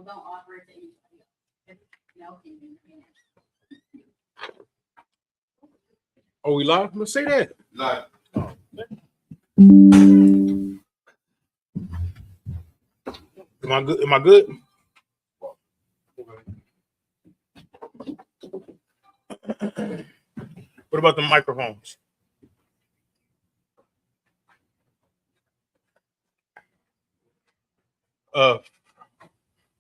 don't offer it to anybody else. It's no kingdom. Are we live? Let's say that. Live. Am I good? Am I good? What about the microphones?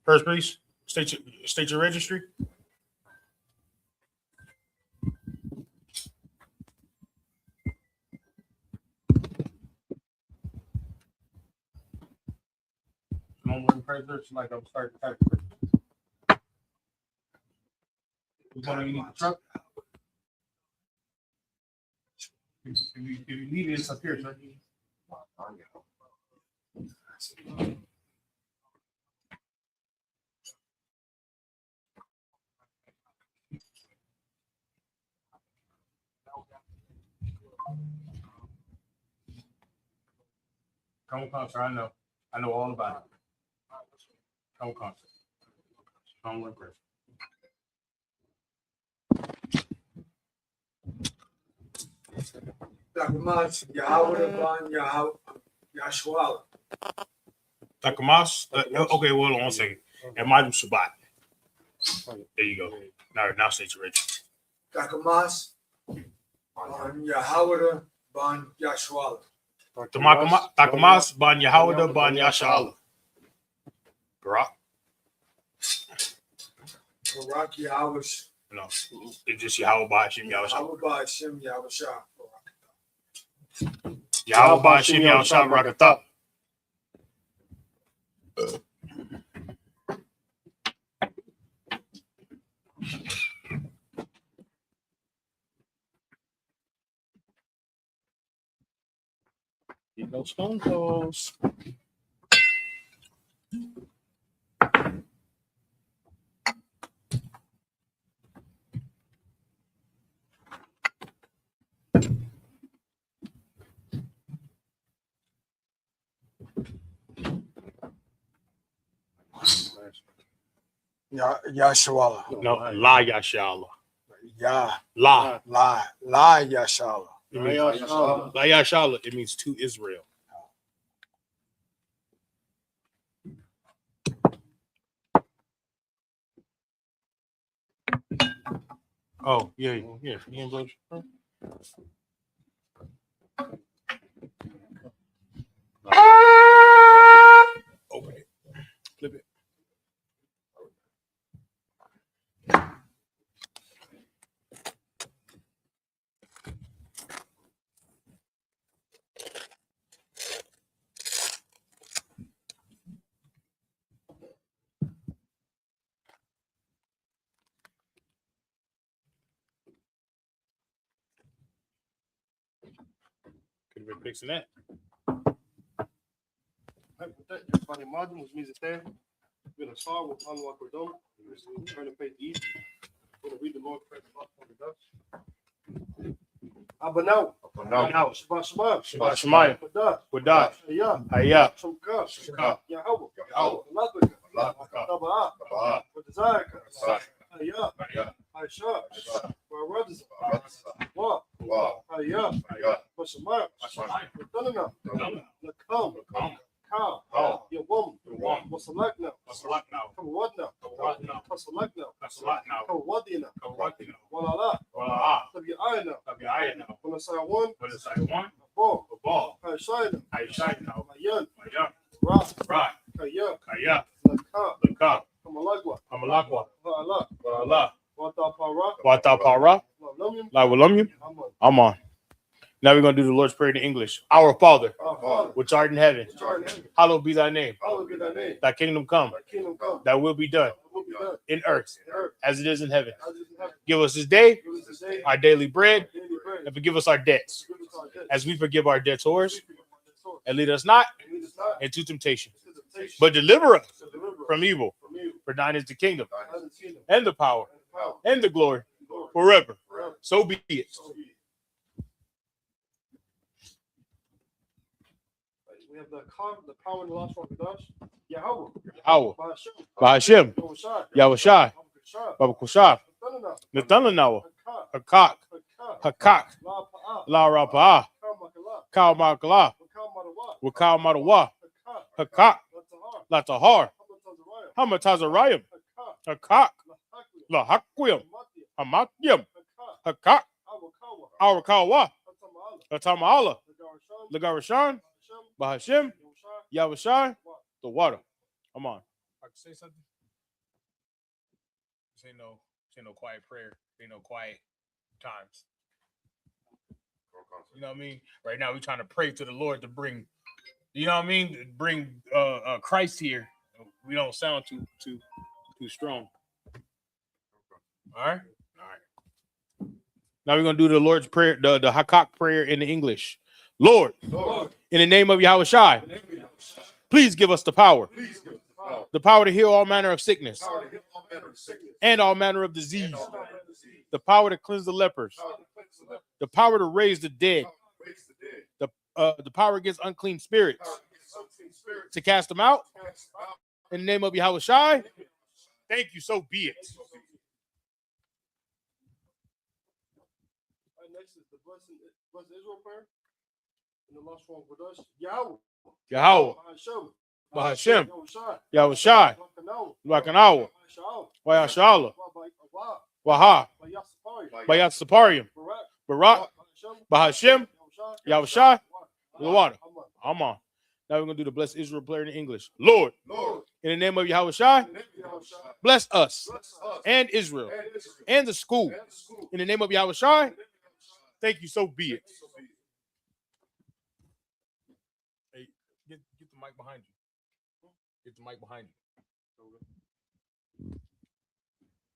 First, please state your registry. Like I'm starting to type. You need the truck? If you need it, it's up here, sir. Come concert, I know all about it. Come concert. Come one person. Takamas, Yahweh, Ban, Yahshua. Takamas? Okay, well, hold on one second. And Majum Shabbat. There you go. Now state your registry. Takamas, Ban, Yahweh, Ban, Yahshua. Takamas, Ban Yahawada, Ban Yashala. Barak? Barak, Yahweh. No, it's just Yahweh Ba'ashim Yahweh. Yahweh, Ba'ashim, Yahweh. Yahweh Ba'ashim Yahweh Barakatah. Get those phone calls. Yahshua. No, La Yashala. La Yahshua. La Yashala. It means to Israel. Oh, yeah. Okay. Flip it. Could have been fixing that. Funny margin, which means it's there. We're going to start with unlock or don't. We're turn the page east. We're going to read the Lord prayer from the dust. Abanaw. Shabbat Shemaiah. Wadah. Hayah. Shukah. Yahweh. Taba'ah. Wadazayaka. Hayah. Aisha. Waradza. Wa. Hayah. Washamar. Wadanana. Nakam. Ka. Yawam. Wasalakna. Kawadna. Wasalakna. Kawadina. Walala. Tabi'ayna. Wanasayawan. Ball. Haishayna. Mayan. Ra. Kaya. Laka. Kamalagwa. Wa'ala. Watapara. Lawalumyum. Aman. Now we're going to do the Lord's Prayer in English. Our Father, which art in heaven, hallowed be thy name. Thy kingdom come. Thy will be done in earth as it is in heaven. Give us this day our daily bread, and forgive us our debts as we forgive our debtors. And lead us not into temptation, but deliver us from evil. For thine is the kingdom and the power and the glory forever. So be it. We have the power in the last one with us. Yahweh. Yahweh. Bahashim. Bahashim. Yahushua. Yahushai. Babakashah. Baba Kushab. Nathanael. Nathanael. Hakak. Hakak. Hakak. Hakak. La Pa'ah. La Rapa'ah. Kal Makala. Kal Makala. Wakal Madawa. Wakal Madawa. Hakak. Hakak. Latahar. Latahar. Hamatazariah. Hakak. Hakak. Lahakwi. Lahakwim. Hamatia. Hamatyam. Hakak. Hakak. Awakawa. Arakawa. Hatamala. Latamala. Lagarshan. Lagarashan. Bahashim. Yahushua. Yahushai. The water. Come on. I can say something. This ain't no quiet prayer. Ain't no quiet times. You know what I mean? Right now, we're trying to pray to the Lord to bring, you know what I mean? Bring Christ here. We don't sound too strong. All right. Now we're gonna do the Lord's prayer, the Hakak prayer in the English. Lord, in the name of Yahushai, please give us the power to heal all manner of sickness and all manner of disease, the power to cleanse the lepers, the power to raise the dead, the power against unclean spirits, to cast them out in the name of Yahushai. Thank you, so be it. Next is the blessed Israel prayer. And the last one with us. Yahweh. Yahweh. Bahashim. Bahashim. Yahushai. Lakanawa. Wayashala. Waha. Bayatsaparium. Barak. Bahashim. Yahushai. The water. I'm on. Now we're going to do the blessed Israel prayer in English. Lord, in the name of Yahushai, bless us and Israel and the school. In the name of Yahushai, thank you, so be it. Hey, get the mic behind you. Get the mic behind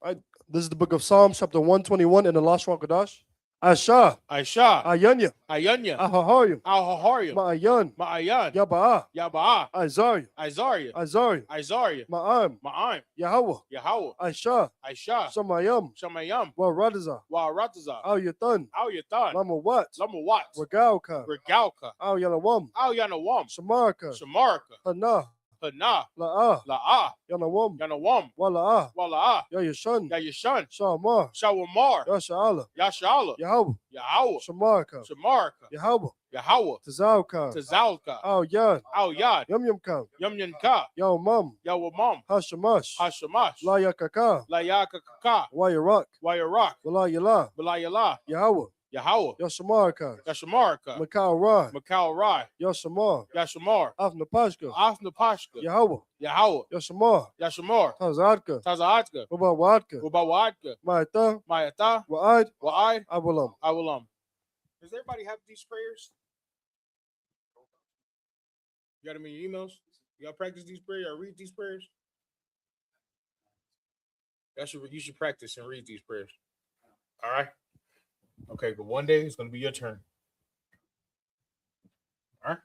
you. This is the book of Psalms, chapter 121 in the last Rakadash. Asha. Aisha. Ayanya. Ayanya. Ahaharyam. Al-Haharyam. Ma'ayan. Ma'ayan. Yaba'a. Yaba'a. Isaiah. Isaiah. Isaiah. Isaiah. Ma'am. Ma'am. Yahweh. Yahweh. Aisha. Aisha. Shamayam. Shamayam. Waradaza. Wa'arataza. Al Yatan. Al-Yatan. Lamawat. Lamawat. Regalka. Regalka. Al Yanawam. Al-Yanawam. Shamarka. Shamarka. Hana. Hana. La'ah. La'ah. Yanawam. Yanawam. Wala'ah. Wala'ah. Yayashan. Yayashan. Shamar. Shawamar. Yasha'ala. Yashala. Yahweh. Yahweh. Shamarka. Shamarka. Yahweh. Yahweh. Tazalka. Tazalka. Al Yan. Al-Yad. Yamyamka. Yamyanka. Yawmam. Yawamam. Hashamash. Hashamash. La Yakaka. Layakaka. Wayarak. Wayarak. Wala Yala. Balayala. Yahweh. Yahweh. Yashamarka. Yashamarka. Makal Ra. Makal Rai. Yashamar. Yashamar. Afnapashka. Afnapashka. Yahweh. Yahweh. Yashamar. Yashamar. Tazadka. Tazaatka. Ubawadka. Ubawadka. Maita. Mayata. Wa'ad. Wa'ai. Abulam. Awalam. Does everybody have these prayers? You got them in your emails? Y'all practice these prayers? Y'all read these prayers? You should practice and read these prayers. All right? Okay, but one day it's going to be your turn. All right?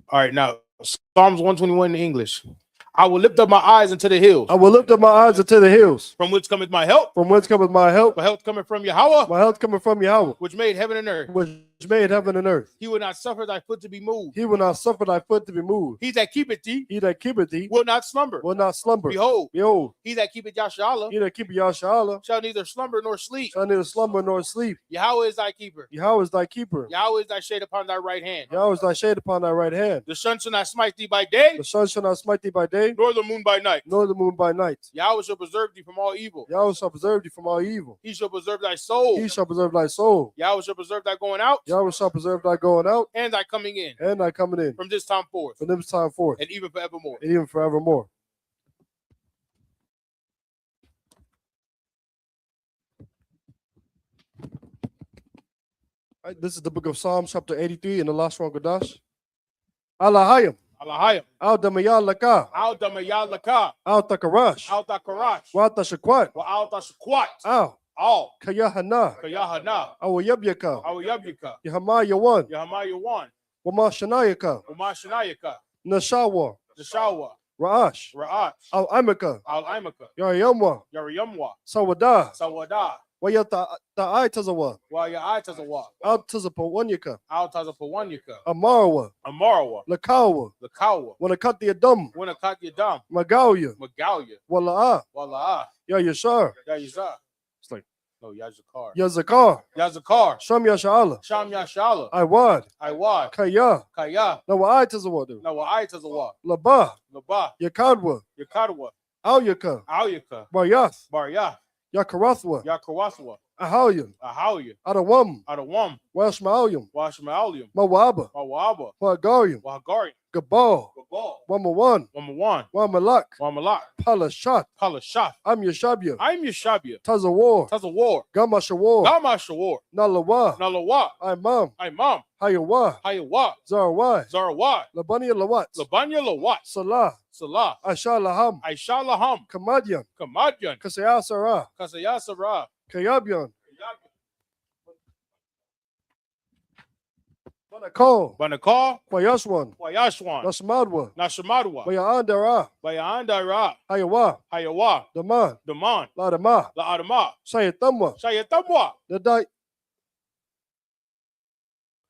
All right, now, Psalms 121 in English. I will lift up my eyes into the hills. I will lift up my eyes unto the hills. From which cometh my help? From whence cometh my help? My help coming from Yahweh. My help cometh from Yahweh, Which made heaven and earth. which made heaven and earth. He will not suffer thy foot to be moved. He will not suffer thy foot to be moved. He that keepeth thee He that keepeth thee will not slumber. will not slumber. Behold, Behold, he that keepeth Yashala he that keepeth Yasha'ala shall neither slumber nor sleep. shall neither slumber nor sleep. Yahweh is thy keeper. Yahweh is thy keeper. Yahweh is thy shade upon thy right hand. Yahweh is thy shade upon thy right hand. The sun shall not smite thee by day, The sun shall not smite thee by day, nor the moon by night. nor the moon by night. Yahweh shall preserve thee from all evil. Yahweh shall preserve thee from all evil. He shall preserve thy soul. He shall preserve thy soul. Yahweh shall preserve thy going out Yahweh shall preserve thy going out and thy coming in and thy coming in from this time forth from this time forth and even forevermore. and even forevermore. All right, this is the book of Psalms, chapter 83, in the last one, Gadash. Alahayim, Alahayim. Al Damayal Laka, Al damayalaka. Al Takarash, Al takarash. Wata Shakwat, Wa al tashakwat. Al All. Kayahana, Kayahana. Al Yabyaka, Al yabyaka. Yahama Yawan, Yahamaya one. Wama Shanayaka, Umashanayaka. Nashawa, Jashawa. Ra'ash, Ra'at. Al Imaka, Al imaka. Yariyamwa, Yariyamwa. Sawada, Sawada. Waya ta'ai tazawa. While your eye doesn't walk. Out tazapawanyaka. Out does a Pawanyaka. Amarawa. Amarawa. Lakawa. The Kawa. Wanakat the Adam. When a cut your dumb. Magauya. Magalia. Wala'a. Walla. Ya Yashar. Yazar. It's like No, Yazakar. Yazakar. Yazakar. Sham Yashala. Sham Yashala. Iwad. Iwad. Kaya. Kaya. Now I tazawa. Now eye does a walk. Laba. Laba. Yakadwa. Yakadwa. Alyaka. Auyaka. Baryath. Barya. Yakarathwa. Yakarwaswa. Ahalyam. Ahawya. Adawam. Adawam. Washmalyam. Washmaalium. Mawaba. Mawaba. Wagarium. Wahagari. Gabal. Gabal. Wamawan. Wamawan. Wamalak. Wamalak. Palashat. Palashaf. I'm Yashabya. I'm Yashabia. Tazawar. Tazawar. Gamashawar. Gama Shawar. Nalawa. Nalawa. Imam. Imam. Hayawa. Hayawa. Zarawai. Zarawai. Labania Lawat. Labanya Lawat. Salah. Salah. Asha Laham. Aisha Laham. Kamadyan. Kamadyan. Kasaya Sarah. Kasayasara. Kayabyan. Banakal. Banakal. Kwayashwan. Wayashwan. Nasmadwa. Nashamadwa. Bayandara. Bayandara. Hayawa. Hayawa. Daman. Daman. Ladama. La Adama. Sayatamwa. Shayatamwa. Nadai.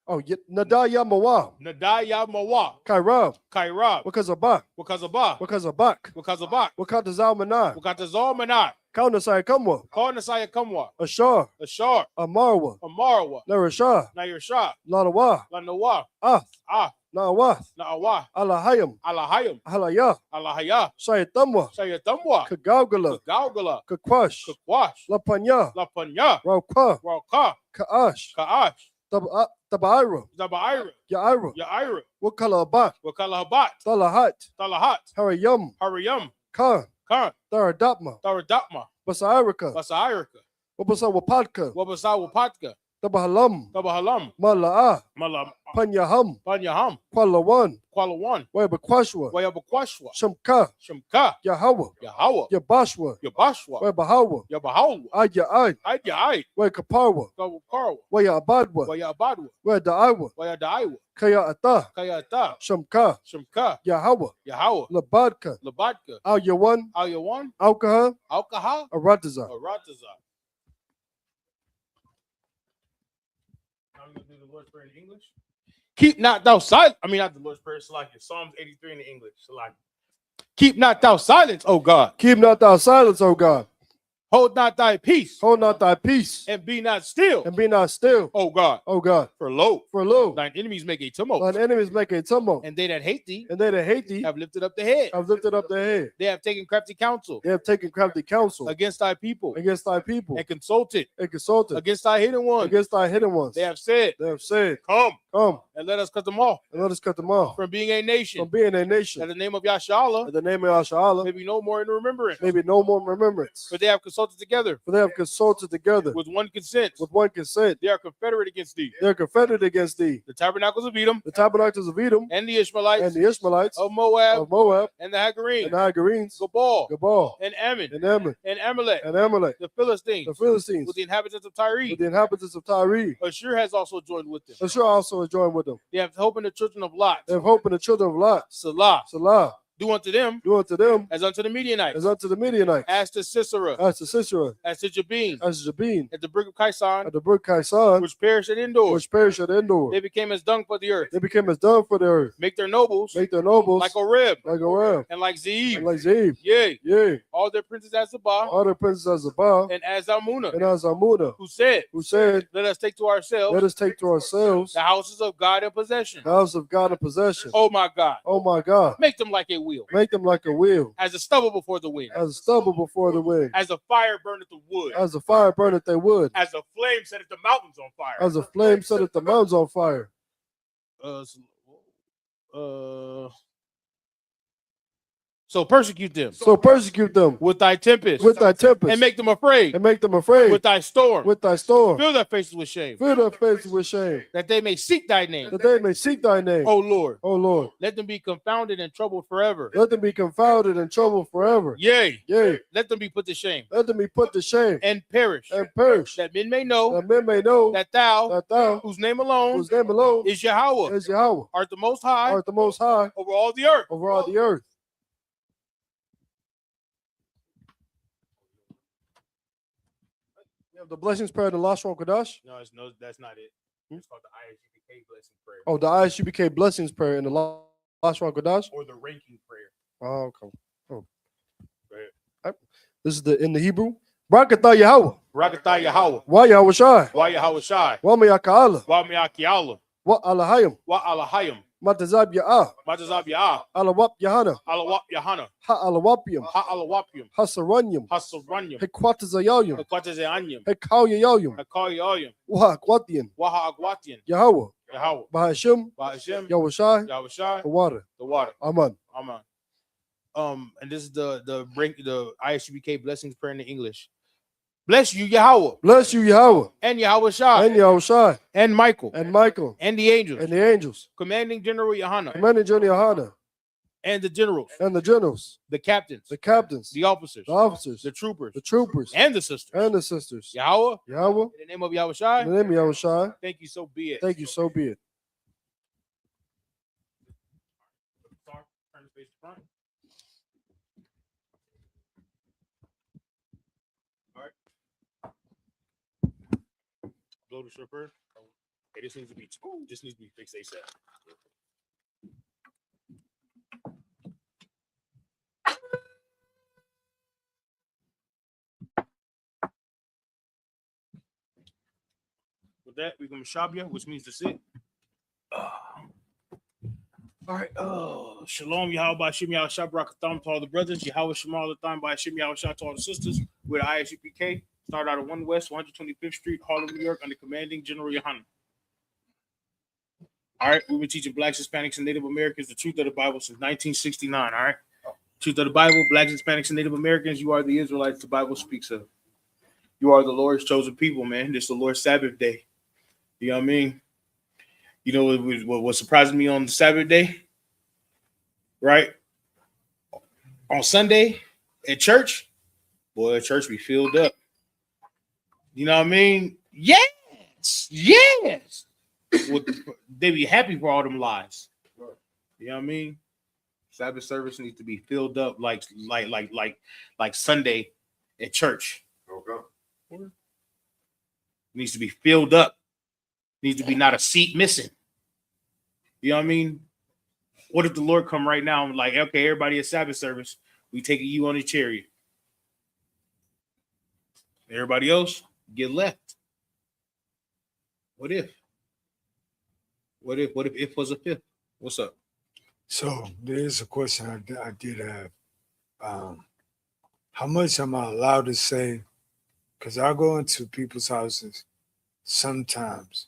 Oh, Nadaya Mawa. Nadaya Mawa. Kairab. Kairab. Wakazabak. Wakazabah. Wakazabak. Wakazabak. Wakatazalmanai. Wakatazalmanai. Kaunasai Kamwa. Karnasaya Kamwa. Ashar. Ashar. Amarwa. Amarwa. Narashah. Nayrsha. Lanawa. Lanawa. Ah. Ah. Nawath. Naawa. Alahayam. Alahayam. Halaya. Alahaya. Sayatamwa. Shayatamwa. Kagaugala. Galgala. Kakwash. Kakwash. Lapanya. Lapanya. Rauka. Rauka. Kaash. Kaash. Tabaira. Zabaira. Yaira. Yaira. Wakala Abak. Wakalahabat. Talahat. Talahat. Harayam. Hariyam. Khan. Khan. Tharadapma. Taradatma. Basairika. Basairika. Wabasa Wapadka. Wabasa Wapatka. Tabahalam. Tabahalam. Mala'a. Malam. Panyaham. Panyaham. Kwalawan. Qualawan. Wabakwashwa. Wayabakwashwa. Shamka. Shimka. Yahawa. Yahawa. Yabashwa. Yabashwa. Wabahawa. Yabahawa. Aya Ay. Aidya Aid. Wakaparwa. Kawakarwa. Waya Abadwa. Wayabadwa. Wadaiwa. Wayadaiwa. Kaya Ata. Kayata. Shamka. Shimka. Yahawa. Yahawa. Labadka. Labadka. Ayawan. Ayawan. Alkaha. Alkaha. Arataza. Arataza. I'm going to do the Lord's Prayer in English. Keep not thou silent. I mean, not the Lord's Prayer, Salakia. Psalms 83 in the English. Salakia. Keep not thou silence, O God. Keep not thou silence, O God. Hold not thy peace. Hold not thy peace. And be not still, And be not still, O God. O God. For lo, For lo, thine enemies make a tumult. thine enemies make a tumult. And they that hate thee And they that hate thee have lifted up the head. have lifted up their head. They have taken crafty counsel They have taken crafty counsel against thy people against thy people and consulted and consulted against thy hidden ones. against thy hidden ones. They have said, They have said, come come and let us cut them off and let us cut them off from being a nation. from being a That nation. the name of Yashala In the name of Yashala, may be no more in remembrance. maybe no more remembrance. For they have consulted together For they have consulted together with one consent. with one consent. They are confederate against thee. They are confederate against thee. The tabernacles of Edom The tabernacles of Edom and the Ishmaelites and the Ishmaelites of Moab of Moab and the Hagarenes, and the Hagarenes, Gabal Gabal and Ammon and Ammon and Amalek, and Amalek, the Philistines, the Philistines, with the inhabitants of Tyre. with the inhabitants of Tyre. Ashur has also joined with them. Ashur also is joined with them. They have hope in the children of Lot. They have hope in the children of Lot. Salah. Salah, Do unto them do unto them as unto the Midianites, as unto the Midianites, as to Sisera, as to Sisera, as to Jabin, as to Jabin, at the brook of Kaisan, at the brook Kaisan, which perished at Endor. which perished at Endor. They became as dung for the earth. They became as dung for the earth. Make their nobles Make their nobles like Oreb like Oreb and like and Zeeb. like Zeb. Yea, Yea, all their princes as Zabah all the princes of Zabah and as Almunah, and as Amuna, who said, who said, let us take to ourselves let us take to ourselves the houses of God in possession. the house of God in possession. Oh my God. Oh my God. Make them like a wheel, Make them like a wheel, as a stubble before the wind, as a stubble before the wind, as a fire burneth the wood, as a fire burneth they wood, as a flame setteth the mountains on fire. as a flame setteth the mountains on fire. So persecute them So persecute them with thy tempest with thy tempest and make them afraid and make them afraid with thy storm. with thy storm. Fill their faces with shame, Fill their faces with shame, that they may seek thy name. that they may seek thy name. O Lord, O Lord, let them be confounded and troubled forever. let them be confounded and troubled forever. Yea, Yea, let them be put to shame let them be put to shame and perish, and perish, that men may know that men may know that thou, that thou, whose name alone whose name alone is Yahweh, is Yahweh, art the most high art the most high over all the earth. over all the earth. have the blessings prayer in the Last Roll Kodash. No, that's not it. It's called the ISUPK blessing prayer. Oh, the ISUPK blessings prayer in the Last Roll Kodash. Or the ranking prayer. Oh, okay. Oh. Go ahead. All right. This is in the Hebrew. Barakatah Yahweh. Barakatah Yahweh. Wa Yahweh Shai. Wa Yahweh Shai. Wa Mayaka'ala. Wa Miyakiala. Wa Alahayim. Wa Alahayim. Matazab Ya'ah. Matazab Ya'ah. Alawap Yahana. Alawap Yahana. Ha Alawapium. Ha Alawapium. Hasaranyum. Hasaranyum. Hekwatazayayum. Hakwatazayanyum. Hekawayayum. Hakayayum. Waha Akwatian. Waha Agwatian. Yahweh. Yahweh. Bahashim. Bahashim. Yahweh Shai. Yahweh Shai. The water. The water. Amen. Amen. And this is the ISUBK blessings prayer in the English. Bless you, Yahweh. Bless you, Yahweh. And Yahweh Shai. And Yahweh Shai. And Michael. And Michael. And the angels. And the angels. Commanding General Yohana. Commanding General Yohana. And the generals. And the generals. The captains. The captains. The officers. The officers. The troopers. The troopers. And the sisters. And the sisters. Yahweh. Yahweh. In the name of Yahweh Shai. In the name of Yahweh Shai. Thank you, so be it. Thank you, so be it. Turn the face to front. All right. Blow the stripper. Hey, this needs to be fixed ASAP. With that, we're gonna shabia, which means to sit. All right. Shalom, Yahweh by Shem Yahweh Shah Barakatham to all the brothers. Yahweh Shema all the time by Shem Yahweh Shah to all the sisters. We're the ISUPK. Start out of 1 West, 125th Street, Harlem, New York, under commanding General Yohana. All right. We've been teaching Blacks, Hispanics, and Native Americans the truth of the Bible since 1969. All right. Truth of the Bible, Blacks, Hispanics, and Native Americans. You are the Israelites the Bible speaks of. You are the Lord's chosen people, man. This is the Lord's Sabbath day. You know what I mean? You know what surprised me on the Sabbath day, right? On Sunday at church, boy, church be filled up. You know what I mean? Yes. They be happy for all them lies. You know what I mean? Sabbath service needs to be filled up like Sunday at church. Okay. Needs to be filled up. Needs to be not a seat missing. You know what I mean? What if the Lord come right now and like, okay, everybody at Sabbath service, we taking you on a chariot. Everybody else get left. What if? What if was a fifth? What's up? So there is a question I did have. How much am I allowed to say? Because I go into people's houses sometimes.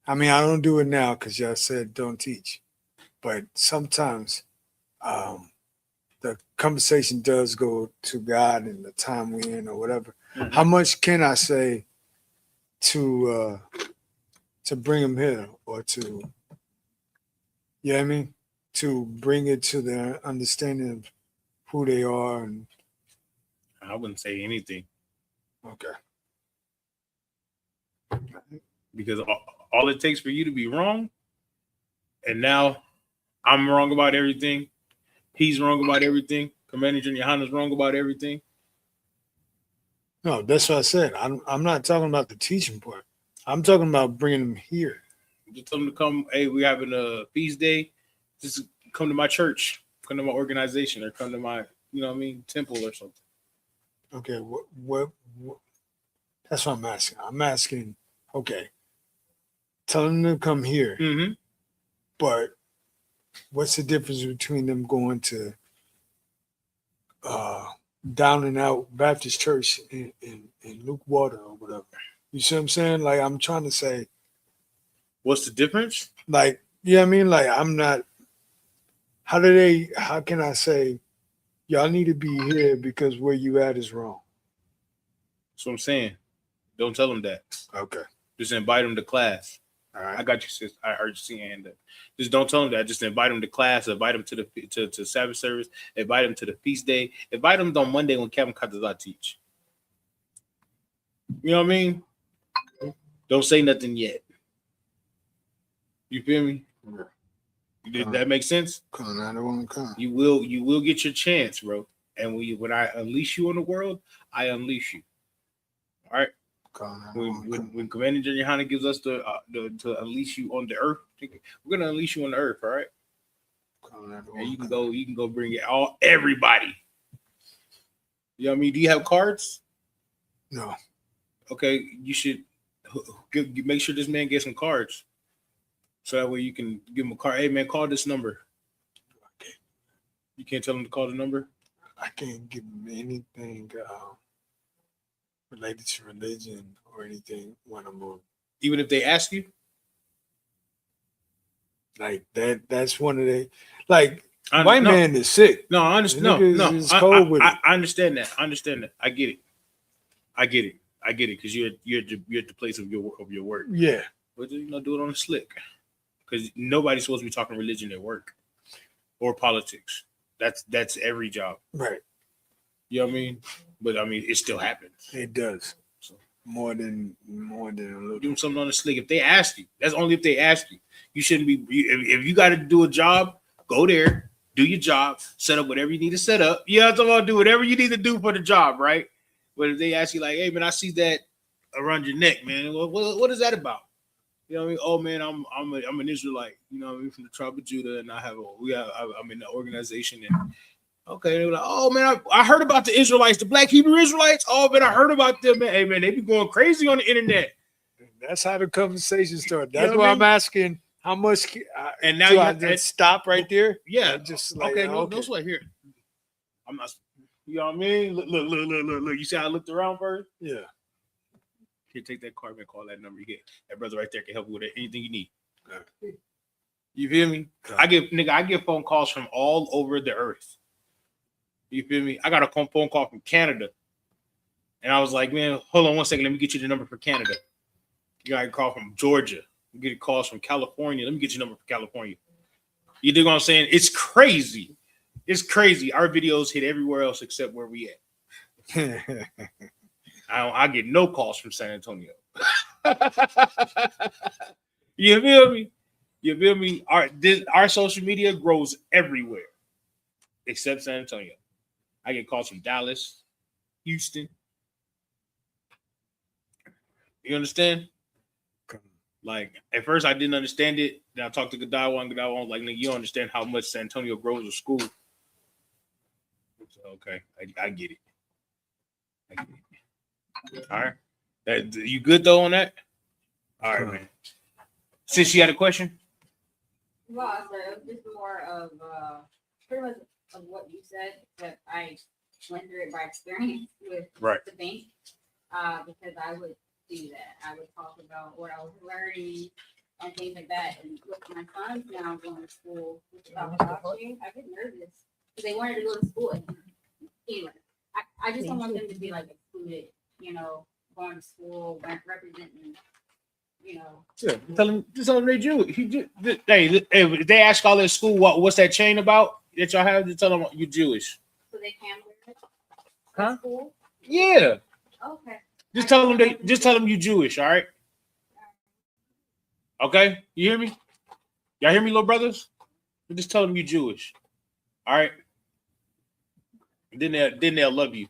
I mean, I don't do it now because y'all said don't teach. But sometimes the conversation does go to God and the time we're in or whatever. Mm-hmm. How much can I say to bring them here or to, you know what I mean? To bring it to their understanding of who they are? And I wouldn't say anything. Okay. Because all it takes for you to be wrong, and now I'm wrong about everything. He's wrong about everything. Commander Junior Hana's wrong about everything. No, that's what I said. I'm not talking about the teaching part. I'm talking about bringing them here. Just tell them to come. Hey, we're having a feast day. Just come to my church. Come to my organization, or come to my, you know what I mean, temple or something. Okay, what that's what I'm asking. I'm asking, okay, tell them to come here. Mm-hmm. But what's the difference between them going to Down and Out Baptist Church in Luke Water or whatever? You see what I'm saying? Like, I'm trying to say, what's the difference? Like, you know what I mean? Like, I'm not, how can I say, y'all need to be here because where you at is wrong? That's what I'm saying. Don't tell them that. Okay. Just invite them to class. All right. I got you, sis. I heard you see your hand up. Just don't tell them that. Just invite them to class. Invite them to Sabbath service. Invite them to the feast day. Invite them on Monday when Kevin Katazat teach. You know what I mean? Don't say nothing yet. You feel me? Did that make sense? I don't want to come. You will get your chance, bro. And when I unleash you on the world, I unleash you. All right. Calling When Commander General Hanna gives us the to unleash you on the earth, we're gonna unleash you on the earth. All right. And you can go bring it all everybody. You know what I mean? Do you have cards? No. Okay, you should make sure this man gets some cards. So that way you can give him a card. Hey man, call this number. You can't tell him to call the number? I can't give him anything related to religion or anything when I'm on. Even if they ask you? Like that's one of the like I white man is sick. No, I understand. No, is cold with I it. understand that. I understand that. I get it. Because you're at the place of your work. Yeah. But do it on the slick. Because nobody's supposed to be talking religion at work or politics. That's every job. Right. You know what I mean? But I mean, it still happens. It does. So More than a little. do something on the slick. If they ask you, that's only if they ask you. You shouldn't be. If you got to do a job, go there, do your job, set up whatever you need to set up. You know what I'm talking about? Do whatever you need to do for the job, right? But if they ask you like, "Hey man, I see that around your neck, man. What is that about?" You know what I mean? Oh man, I'm an Israelite. You know what I mean, from the tribe of Judah, and I'm in the organization. And okay, they were like, "Oh man, I heard about the Israelites, the Black Hebrew Israelites. Oh man, I heard about them, man. Hey man, they be going crazy on the internet." That's how the conversation started. You That's know why what I I'm mean? asking how much. And now do you I have to just stop right there? Yeah, Just like okay. okay. No sweat here. I'm not. You know what I mean? Look. You see how I looked around first? Yeah. Here, take that card, man. Call that number. You get that brother right there can help you with anything you need. Okay. You feel me? I get phone calls from all over the earth. You feel me? I got a phone call from Canada, and I was like, man, hold on one second. Let me get you the number for Canada. You got a call from Georgia. You get calls from California. Let me get your number for California. You dig what I'm saying? It's crazy. It's crazy. Our videos hit everywhere else except where we at. I get no calls from San Antonio. You feel me? You feel me? Our social media grows everywhere except San Antonio. I get calls from Dallas, Houston. You understand? Like at first I didn't understand it. Then I talked to Gadawa, and Gadawa was like, "Nigga, you don't understand how much San Antonio grows a school." Okay, I get it. All right, you good though on that? All right, man. Since you had a question, Well, so it was just more of pretty much of what you said, but I went through it by experience with the bank because I would do that. I would talk about what I was learning and things like that. And with my sons now going to school, I get nervous because they wanted to go to school. And anyway, I just don't want them to be like excluded, going to school, representing, yeah, tell them they Jewish. Hey, if they ask all at school, what's that chain about that y'all have? To tell them you Jewish. So they can wear it Huh? at school? Yeah. Okay. Just tell them you Jewish, all right? Okay? You hear me? Y'all hear me, little brothers? Just tell them you Jewish. All right? Then they'll love you.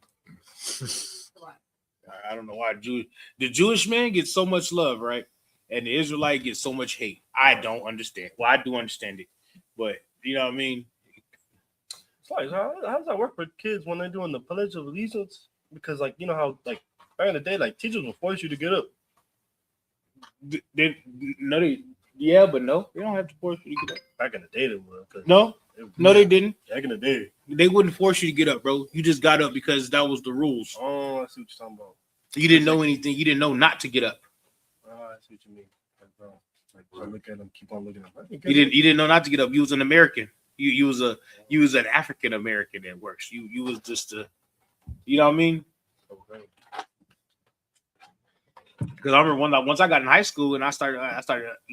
I don't know why the Jewish man gets so much love, right? And the Israelite gets so much hate. I don't understand. Well, I do understand it, but you know what I mean? It's like, how does that work for kids when they're doing the Pledge of Allegiance? Because, like, you know how, like, back in the day, like, teachers will force you to get up. Yeah, but no. They don't have to force you to get up. Back in the day, they would. No, they didn't. Back in the day. They wouldn't force you to get up, bro. You just got up because that was the rules. Oh, I see what you're talking about. You didn't know anything. You didn't know not to get up. Oh, I see what you mean. Like, look at them, keep on looking at them. You didn't know not to get up. You was an American. You was an African American that works. You was just you know what I mean? Okay. Because I remember once I got in high school and I started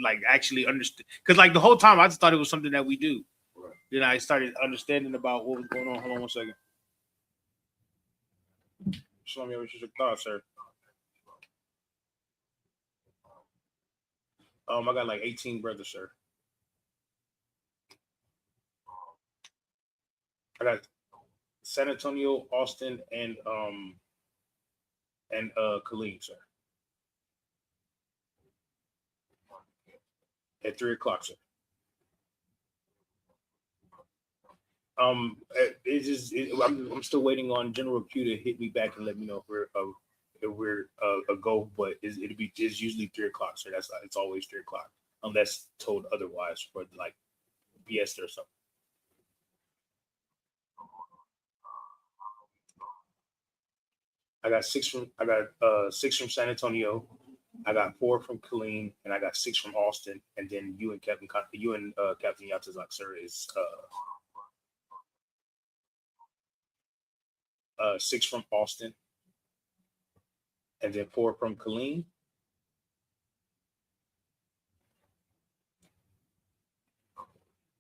like actually understand. Because like the whole time I just thought it was something that we do. Right. Then I started understanding about what was going on. Hold on one second. Show me what your thoughts, sir. I got like 18 brothers, sir. I got San Antonio, Austin, and and Khalid, sir. At 3:00, sir. I'm still waiting on General Q to hit me back and let me know if we're a go, but it's usually 3:00, sir. It's always 3:00 unless told otherwise for like BS or something. I got six from San Antonio. I got 4 from Killeen, and I got 6 from Austin. And then you and Captain Yatazak, sir, is 6 from Austin, and then 4 from Killeen.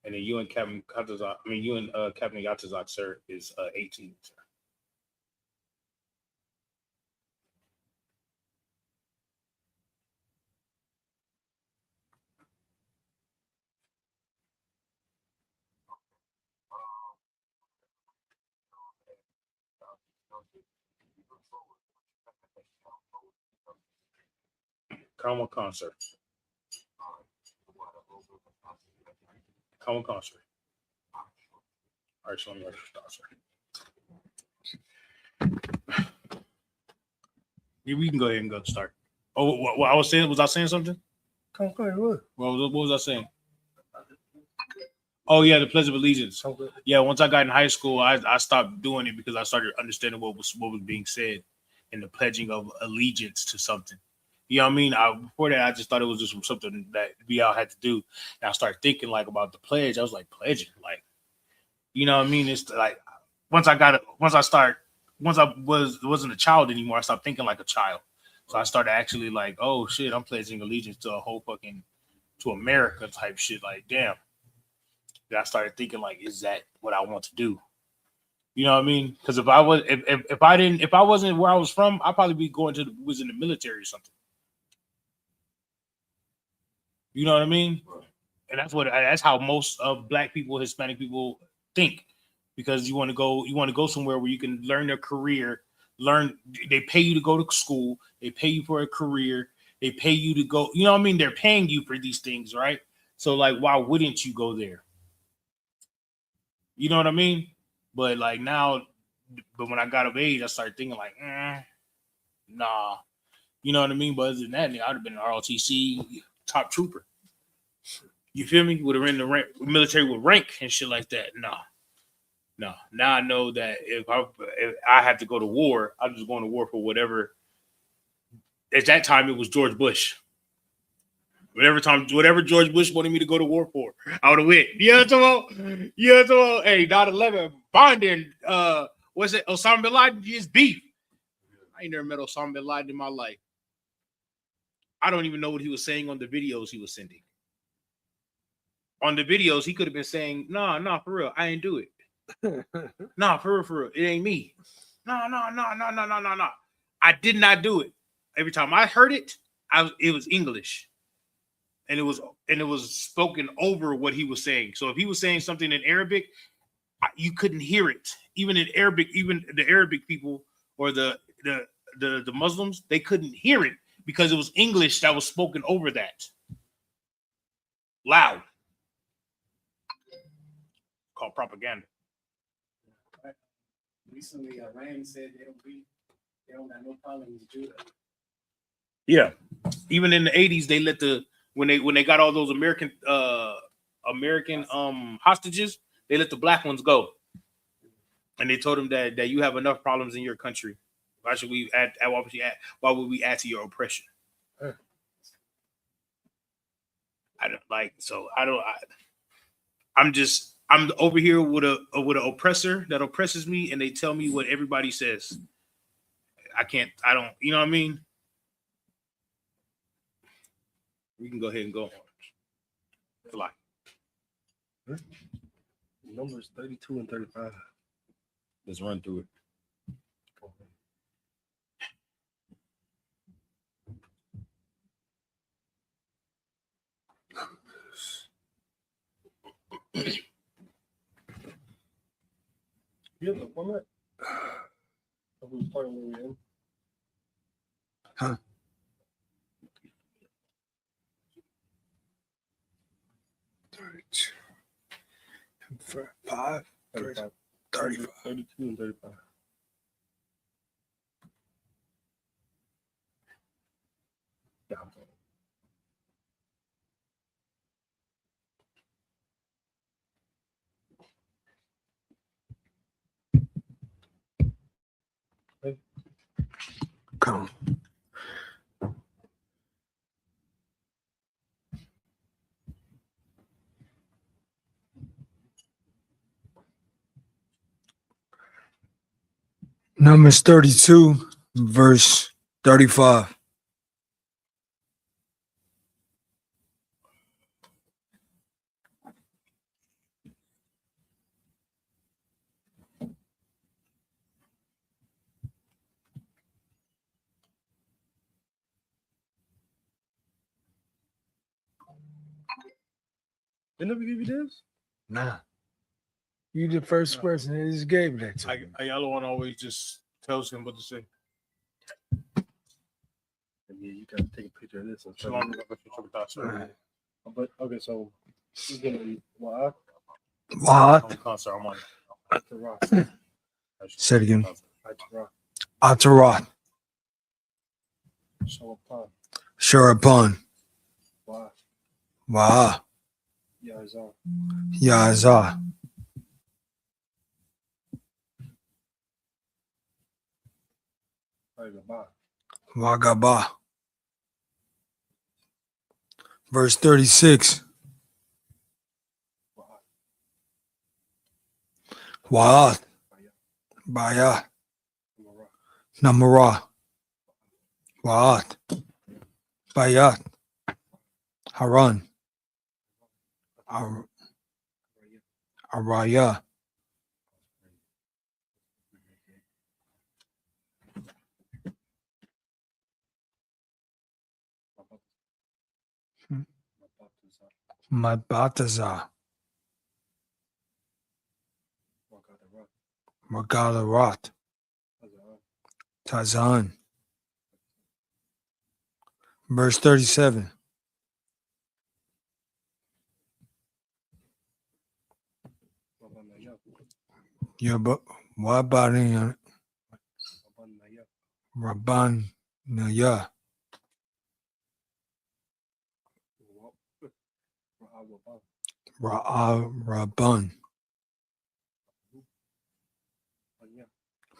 And then you and Captain Yatazak, sir, is 18, sir. Common concert. Common concert. All right, so let me start, sir. We can go ahead and go to start. Oh, what I was saying? Was I saying something? Come on, What was I saying? Oh yeah, the Pledge of Allegiance. Okay. Yeah, once I got in high school, I stopped doing it because I started understanding what was being said in the pledging of allegiance to something. You know what I mean? Before that, I just thought it was just something that we all had to do. And I started thinking like about the pledge. I was like, pledging, like, you know what I mean? It's like once I wasn't a child anymore, I stopped thinking like a child. So I started actually like, oh shit, I'm pledging allegiance to a whole fucking to America type shit. Like, damn. Then I started thinking like, is that what I want to do? You know what I mean? Because if I wasn't where I was from, I'd probably be was in the military or something. You know what I mean? And that's how most of Black people, Hispanic people think, because you want to go somewhere where you can learn a career, they pay you to go to school, they pay you for a career, they pay you to go, you know what I mean? They're paying you for these things, right? So like, why wouldn't you go there? You know what I mean? But like now, but when I got of age, I started thinking like, nah. You know what I mean? But other than that, I'd have been an ROTC top trooper. You feel me? Would have been the military with rank and shit like that. No. Now I know that if I had to go to war, I'm just going to war for whatever. At that time, it was George Bush. Whatever George Bush wanted me to go to war for, I would have went. Yeah, hey, 9/11 bonding. What's it? Osama bin Laden is beef. I ain't never met Osama bin Laden in my life. I don't even know what he was saying on the videos he was sending. On the videos, he could have been saying, "Nah, for real, I ain't do it. Nah, for real, it ain't me. No. I did not do it." Every time I heard it, it was English. And it was spoken over what he was saying. So if he was saying something in Arabic, you couldn't hear it. Even in Arabic, even the Arabic people or the Muslims, they couldn't hear it because it was English that was spoken over that. Loud. Called propaganda. Recently, Iran said they don't have no problem with Judah. Yeah. Even in the 80s, they let when they got all those American hostages, they let the black ones go, and they told them that you have enough problems in your country. Why should we add? Why would we add to your oppression? I don't like. So I don't. I'm over here with an oppressor that oppresses me, and they tell me what everybody says. I don't. You know what I mean? We can go ahead and go on. Fly. Numbers 32 and 35. Let's run through it. Yeah, the format. Who's playing where we in? 32. 5, 35. 35. 32 and 35. Yeah. Come. Numbers 32, verse 35. They never give you this? Nah. You the first person that just gave that to me. Ayala one always just tells him what to say. Yeah, you gotta take a picture of this. Shalom. Right. But okay, so he's gonna be what? What? Concert, I'm on. Say it again. Atara. Atarat. Shawapon. Sharapon. Wow. Wa. Yazar. Yaza. Agaba. Wagaba. Verse 36. Wa'at. Bayat. Namara. Wa'at. Bayat. Haran. Araya. Mabataza. Magalarat. Tazan. Verse 37. Wabani Rabban Naya. Rabban.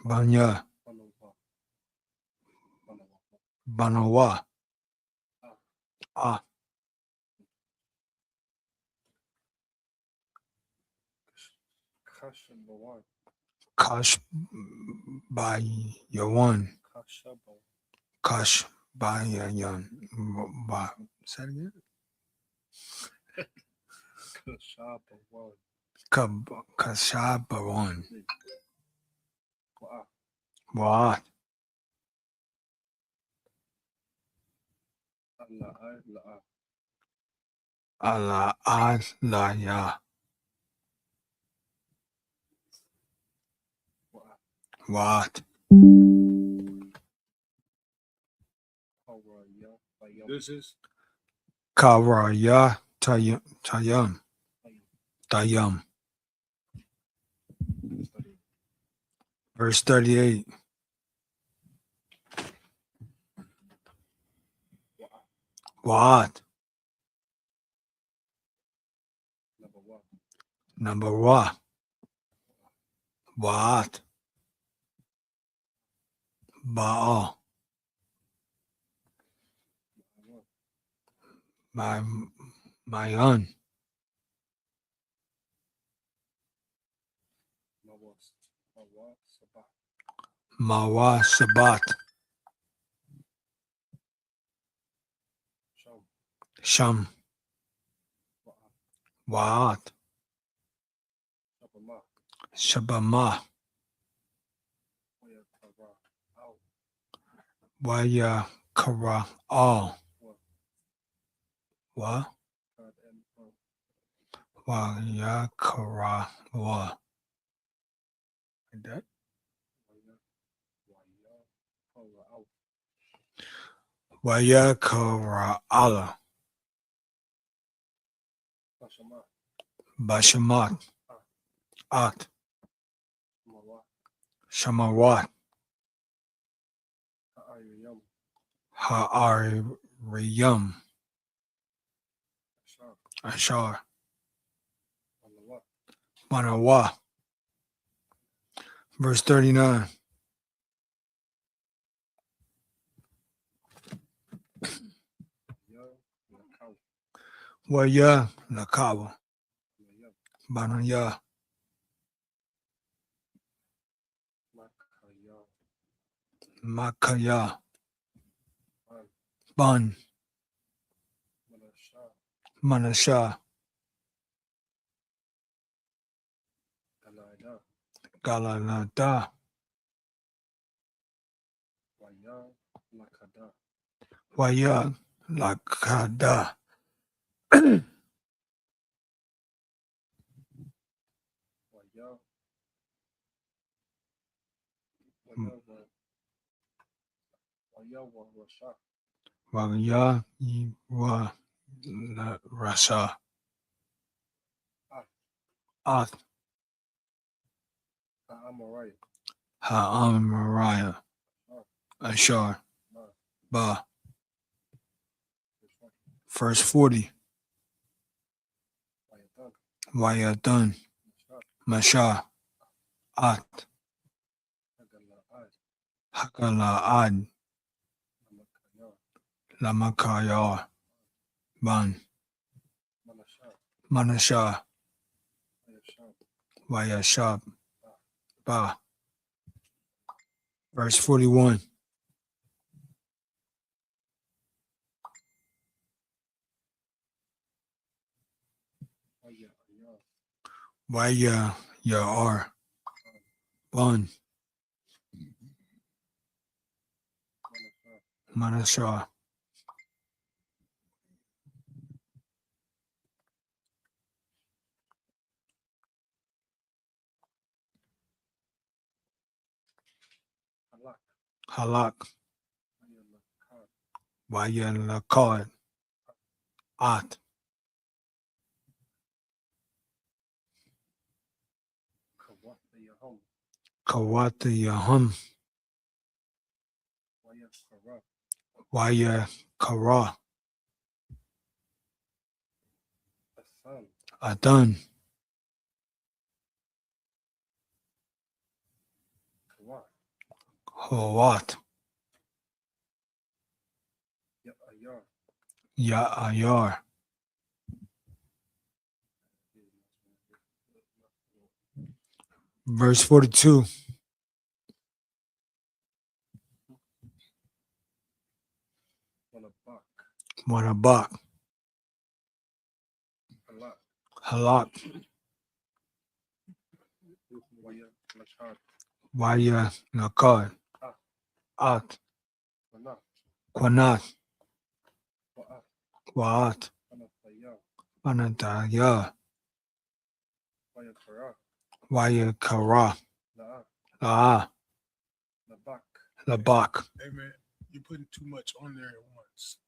Banya. Banawa. Ah. Kash by Yawan. Kash by Yayan. Say it again. Kashabawan. What? Allah Alaya. What? This is Kawaraya Tayam. Tayam. Verse 38. What? Number one. What? Baal. My own. Mawa Sabbath. Sham. Waat. Shabama. Waya Kara all. Wa. Waya Kara wa. Like that. Waya Kara Allah. Bashamat. Bashamat. At. Mawat. Shamawat. Ha'ayuyam. Ha'ariyam. Ashar. Ashar. Manawat. Manawa. Verse 39. Ya. Nakaw. Waya Nakawa. Mayab. Banaya. Makaya. Makaya. Ban. Ban. Manasha. Manasha. Galada. Galalada. Waya. Lakada. Waya Lakada. Waya. Waya wa Rasha. Waya wa Rasa. Ath. Ha'amarai. Ha'amariah. Ashar. Ba. Verse 40. Wayatan. Wayatan. Masha. At. Hagalaad. Hakalaad. Namakaya. Lamakaya. Ban. Manasha. Manasha. Ayashab. Wayashab. Ba. Verse 41. Waya. Ayah. Waya Yar. Ban. Manasha. Manasha. Halak. Halak. Ayalakad. Waya Lakad. At. Kawat Yaham. Kawata Yahum. Waya Kara. Waya Kara. Asan. Adan. Kawat. Hawat. Ya Ayar. Ya'ayar. Verse 42. Manabak. Manabak. Halak. Halak. Waya Lashad. Waya Nakad. At. Manat. Kwanat. Wa'at. Wa'at. Manataya. Anataya. Waya Kara. Waya Kara. La'at. La'a. Labak. Labak. Hey man, you're putting too much on there at once.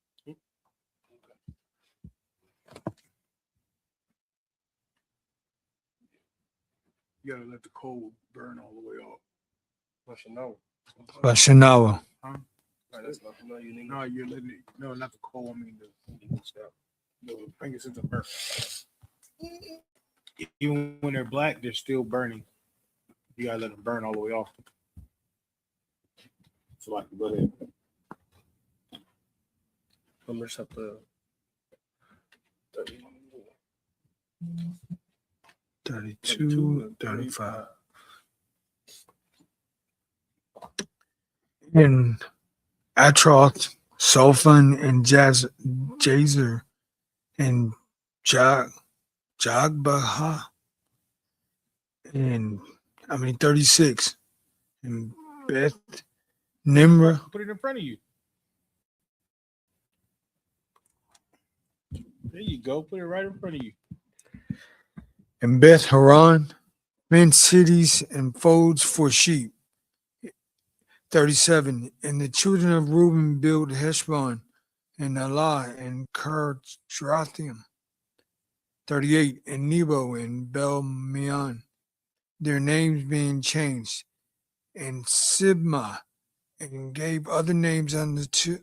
You gotta let the coal burn all the way off. Mashanaw. Bashanawa. That's not familiar in English. No, you're letting it. No, not the coal. I mean the stuff. The fingers into burn. Even when they're black, they're still burning. You gotta let them burn all the way off. So like, go ahead. Numbers chapter 32 and 35. And Atroth, Sulfan, and Jazer, and Jogbaha, and 36, and Beth Nimrah, Put it in front of you. There you go. Put it right in front of you. and Beth Haran, fenced cities and folds for sheep. 37. And the children of Reuben built Heshbon, and Elah, and Kirjathim. 38 in Nebo and Belmeon, their names being changed, and Sibmah, and gave other names unto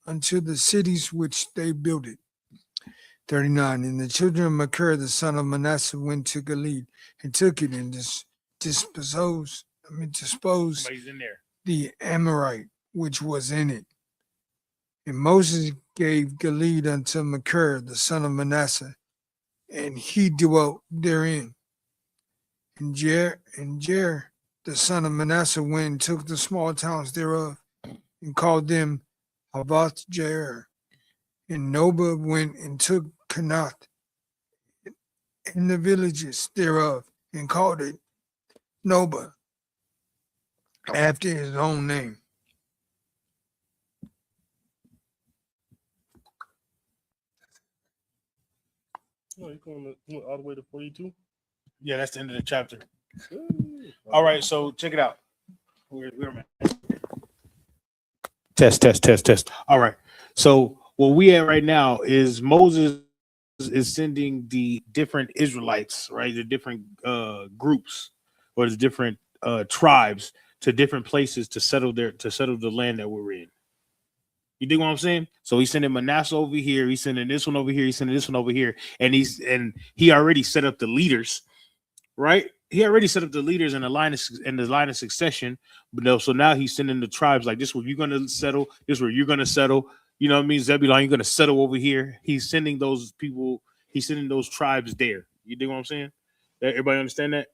the cities which they builded. 39. And the children of Machir, the son of Manasseh, went to Gilead and took it and disposed Somebody's in there. the Amorite which was in it. And Moses gave Gilead unto Machir, the son of Manasseh, and he dwelt therein. And Jer, the son of Manasseh, went and took the small towns thereof, and called them Havoth Jair. And Noba went and took Kanath and the villages thereof, and called it Noba, after his own name. Oh, you going all the way to 42? Yeah, that's the end of the chapter. All right, so check it out. Where am I? Test. All right. So what we at right now is Moses is sending the different Israelites, right? The different groups or the different tribes to different places to settle the land that we're in. You dig what I'm saying? So he's sending Manasseh over here, he's sending this one over here, he's sending this one over here, and he already set up the leaders, right? He already set up the leaders in the line of succession. But no, so now he's sending the tribes like this: where you're gonna settle, this where you're gonna settle. You know what I mean? Zebulon, you're gonna settle over here. He's sending those people. He's sending those tribes there. You dig what I'm saying? Everybody understand that?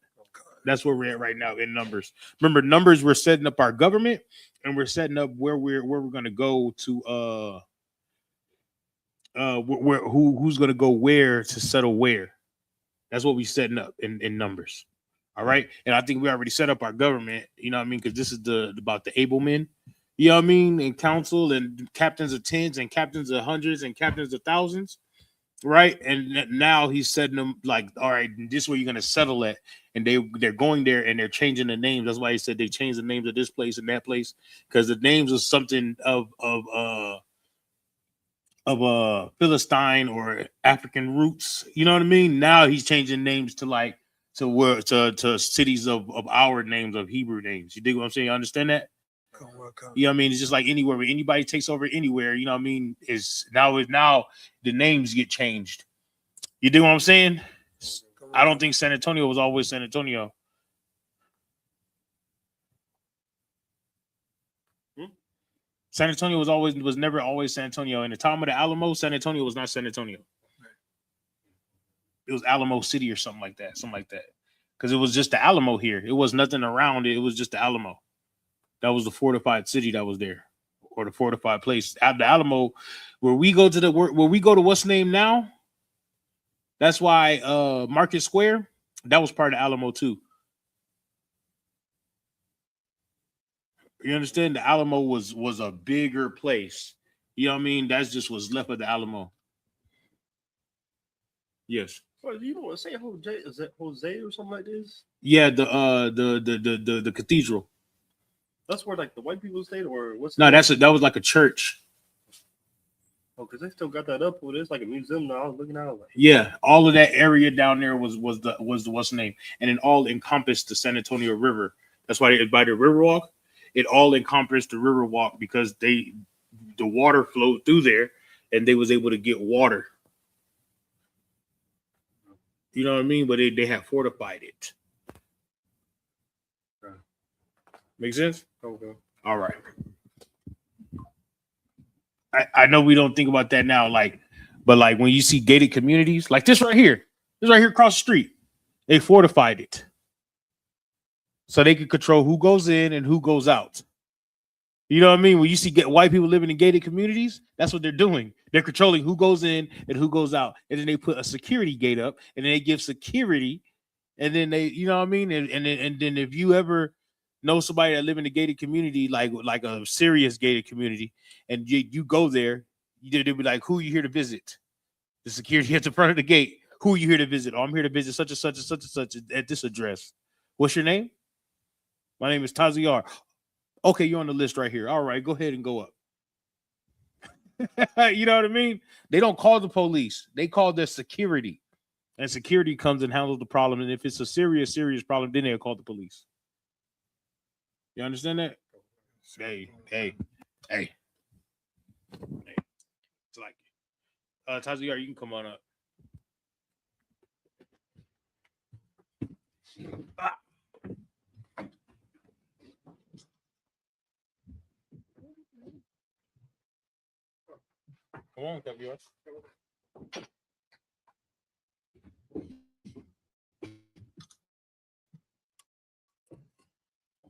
That's where we're at right now in Numbers. Remember, Numbers, we're setting up our government, and we're setting up where we're gonna go to who's gonna go where to settle where. That's what we're setting up in Numbers. All right. And I think we already set up our government, you know what I mean? Because this is about the able men, you know what I mean? And council and captains of tens and captains of hundreds and captains of thousands. Right. And now he's setting them like, all right, this is where you're going to settle at. And they're going there and they're changing the names. That's why he said they changed the names of this place and that place, because the names are something of Philistine or African roots. You know what I mean? Now he's changing names to cities of our names, of Hebrew names. You dig what I'm saying? You understand that? You know what I mean? It's just like anywhere where anybody takes over anywhere, you know what I mean? Is now the names get changed. You dig what I'm saying? I don't think San Antonio was always San Antonio. San Antonio was never always San Antonio. In the time of the Alamo, San Antonio was not San Antonio. It was Alamo City or something like that. Because it was just the Alamo here. It was nothing around it. It was just the Alamo. That was the fortified city that was there, or the fortified place. At the Alamo, where we go to what's named now. That's why Market Square, that was part of Alamo too. You understand? The Alamo was a bigger place. You know what I mean? That's just what's left of the Alamo. Yes. Well, you know what? Say Jose, is that Jose or something like this? Yeah, the cathedral. That's where like the white people stayed, or what's? No, that was like a church. Oh, because they still got that up. Well, it's like a museum now. I was looking at it like, yeah, all of that area down there was the what's the name, and it all encompassed the San Antonio River. That's why by the Riverwalk, it all encompassed the Riverwalk because the water flowed through there, and they was able to get water. You know what I mean? But they have fortified it. Okay. Make sense? Okay. All right. I know we don't think about that now, but when you see gated communities like this right here across the street, they fortified it so they can control who goes in and who goes out. You know what I mean? When you see white people living in gated communities, that's what they're doing. They're controlling who goes in and who goes out, and then they put a security gate up, and then they give security, and then they, you know what I mean? And then if you ever know somebody that live in a gated community, like a serious gated community, and you go there, they'll be like, who are you here to visit? The security at the front of the gate. Who are you here to visit? Oh, I'm here to visit such and such and such and such at this address. What's your name? My name is Taziar. Okay, you're on the list right here. All right, go ahead and go up. You know what I mean? They don't call the police. They call their security. And security comes and handles the problem. And if it's a serious problem, then they'll call the police. You understand that? Hey. It's like Taziar, you can come on up. Come on, Taziar.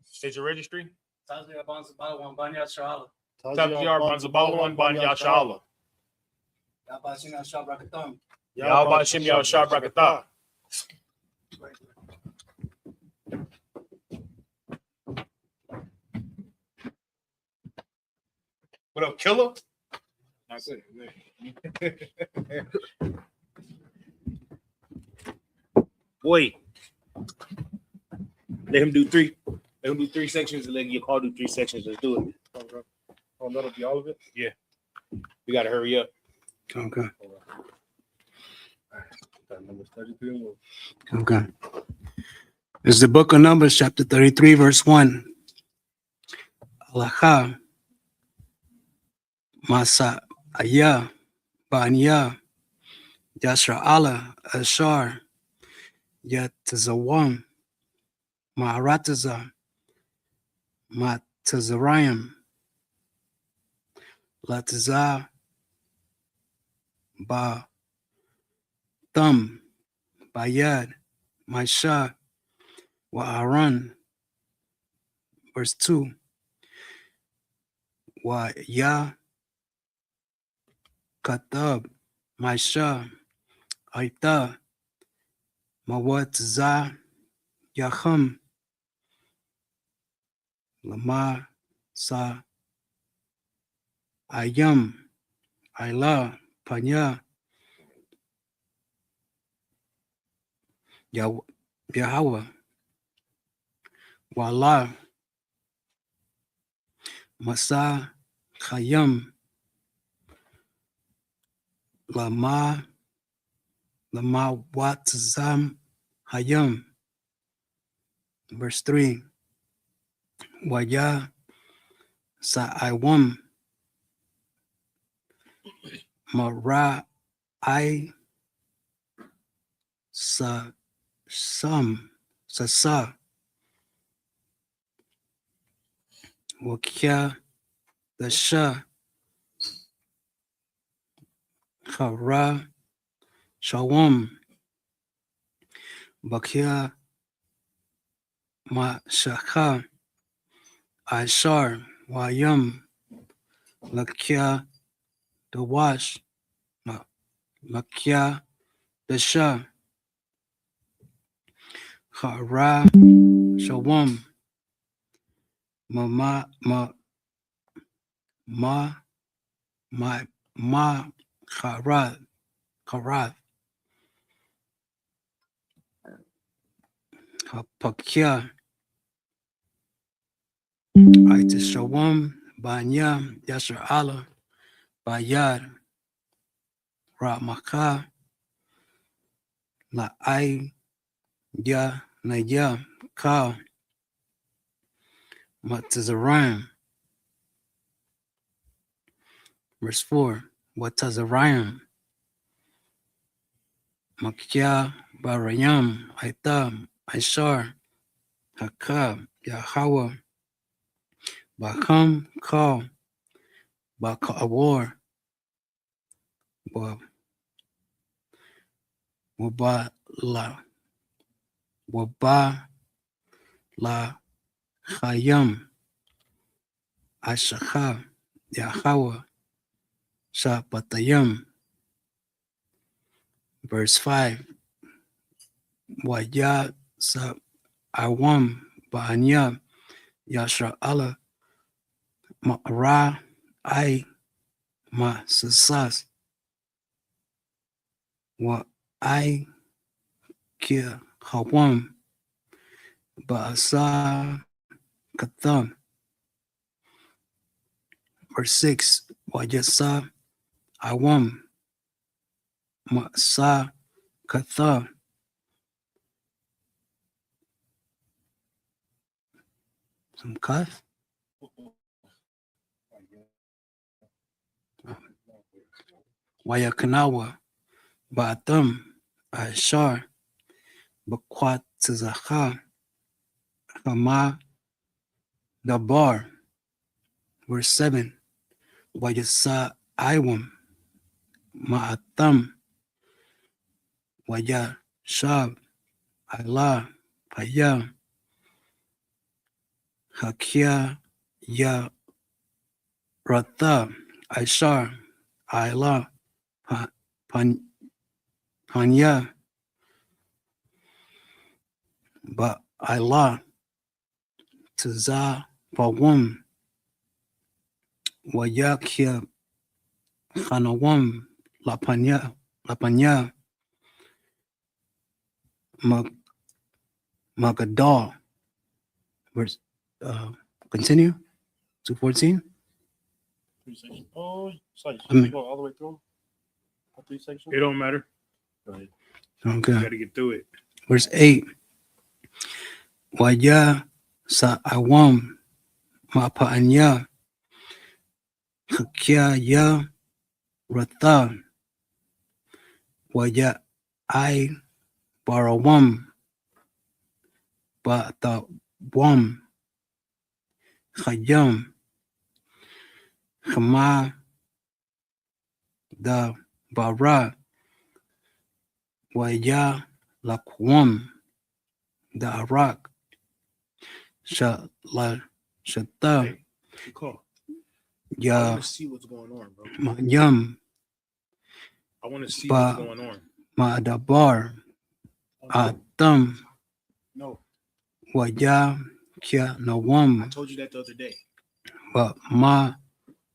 State your registry. Taziar Banzabawan Banya Shala. Taziar Banzabawan Banya Shala. Yabashina Shabrakatam. Yahweh Shem Yahushua Barakatah. What up, killer? That's it. Wait. Let him do three. Let him do 3 sections and let your call do 3 sections. Let's do it. Oh, that'll be all of it? Yeah. We gotta hurry up. Okay. Numbers 33 and 1. Okay. It's the book of Numbers, chapter 33, verse 1. Alacha Masa Aya Banya Yashra Allah Ashar Yatazawam Maharataza Matazarayam Lataza Ba Thumb Bayad Maisha Wa Aaron. Verse 2. Wa Ya Katab Maisha Aita Mawatza Yacham Lama Sa Ayam Ayla Panya Yahweh Wala Masa Khayam Lama Watzam Hayam. Verse 3. Waya Sa'awam Mara I Sa Sam Sasa Wakia the Shah Hara Shawam Bakia Ma Shaka Ashar Wayam Lakia the Wash Lakia the Shah Hara Shawam Ma Harad Hapakia Shawam Banya Yasser Allah Bayad Ramaka La I Ya Naya Ka Matazaram. Verse 4. Watazarayam Makia Barayam Aitam Aishar Hakab Yahweh Bakam Kal Bakawar Waba La Chayam Ashakha Yahweh Shapatayam. Verse 5. Waya Sa Awam Banya Yashra Allah Ma'ra I Ma Sasas Wa I Kia Hawam Ba'asa Katham. Verse 6. Wajasa Awam Ma'sa Katha. Some kath. Wayakanawa. Ba'atam. Ashar. Bakwat Tzaka. Hama. Dabar. Verse 7. Wayasa Iwam. Ma'atam. Waya Shab. Allah. Paya. Hakia. Ya Rata. Ishar. Ayla. Panya. Ba Ayla. Tza Pawam. Wayakia. Hanawam. Lapanya. Lapanya. Magadal. Verse, continue to 14. Oh, sorry. I mean- Go all the way through. All 3 sections. It don't matter. Go ahead. You Okay. got to get through it. Verse 8. Waya sa awam mapaanya hakya ya rata waya I barawam ba ta wam khayam khama da bara waya lakwam da arak sha la shata Hey, call. I ya want to see what's going on, bro. mayam I want to see Ba- what's going on. ma dabar atam No, waya kya I nawam told you that the other day. ba ma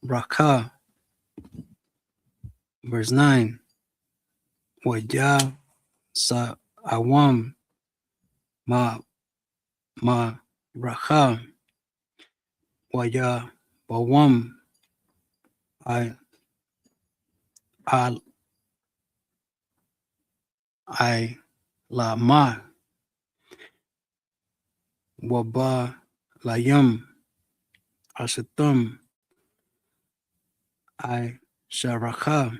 raka. Verse 9. Waya sa awam ma raka waya bawam I la ma waba layam ashatam I sharaka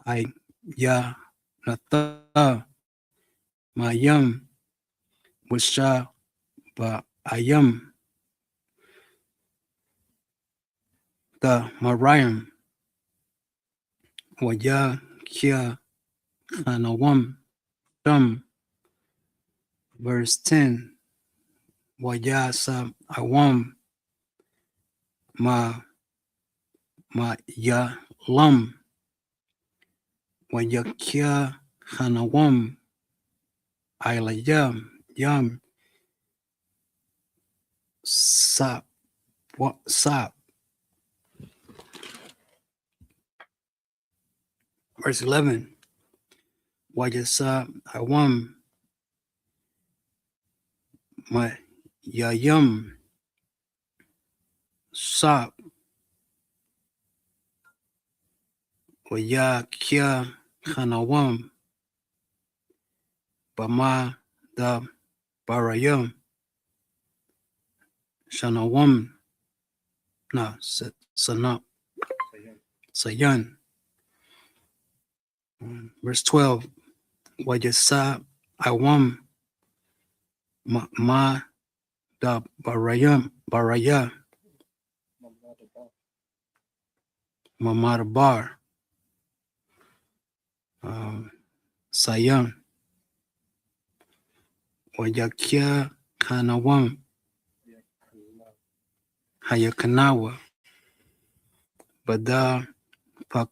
I ya nata mayam washa ba ayam the marayam waya kia hanawam tam. Verse 10. Waya sa awam ma ya lam waya kia hanawam ilayam yam sa sa. Verse 11. Waya sa awam ma yayam sa waya kia hanawam bama da barayam shanawam na sana sayan. Verse 12. Waya sa awam ma da baraya mamar bar sayan wayakia kanawam hayakanawa bada pak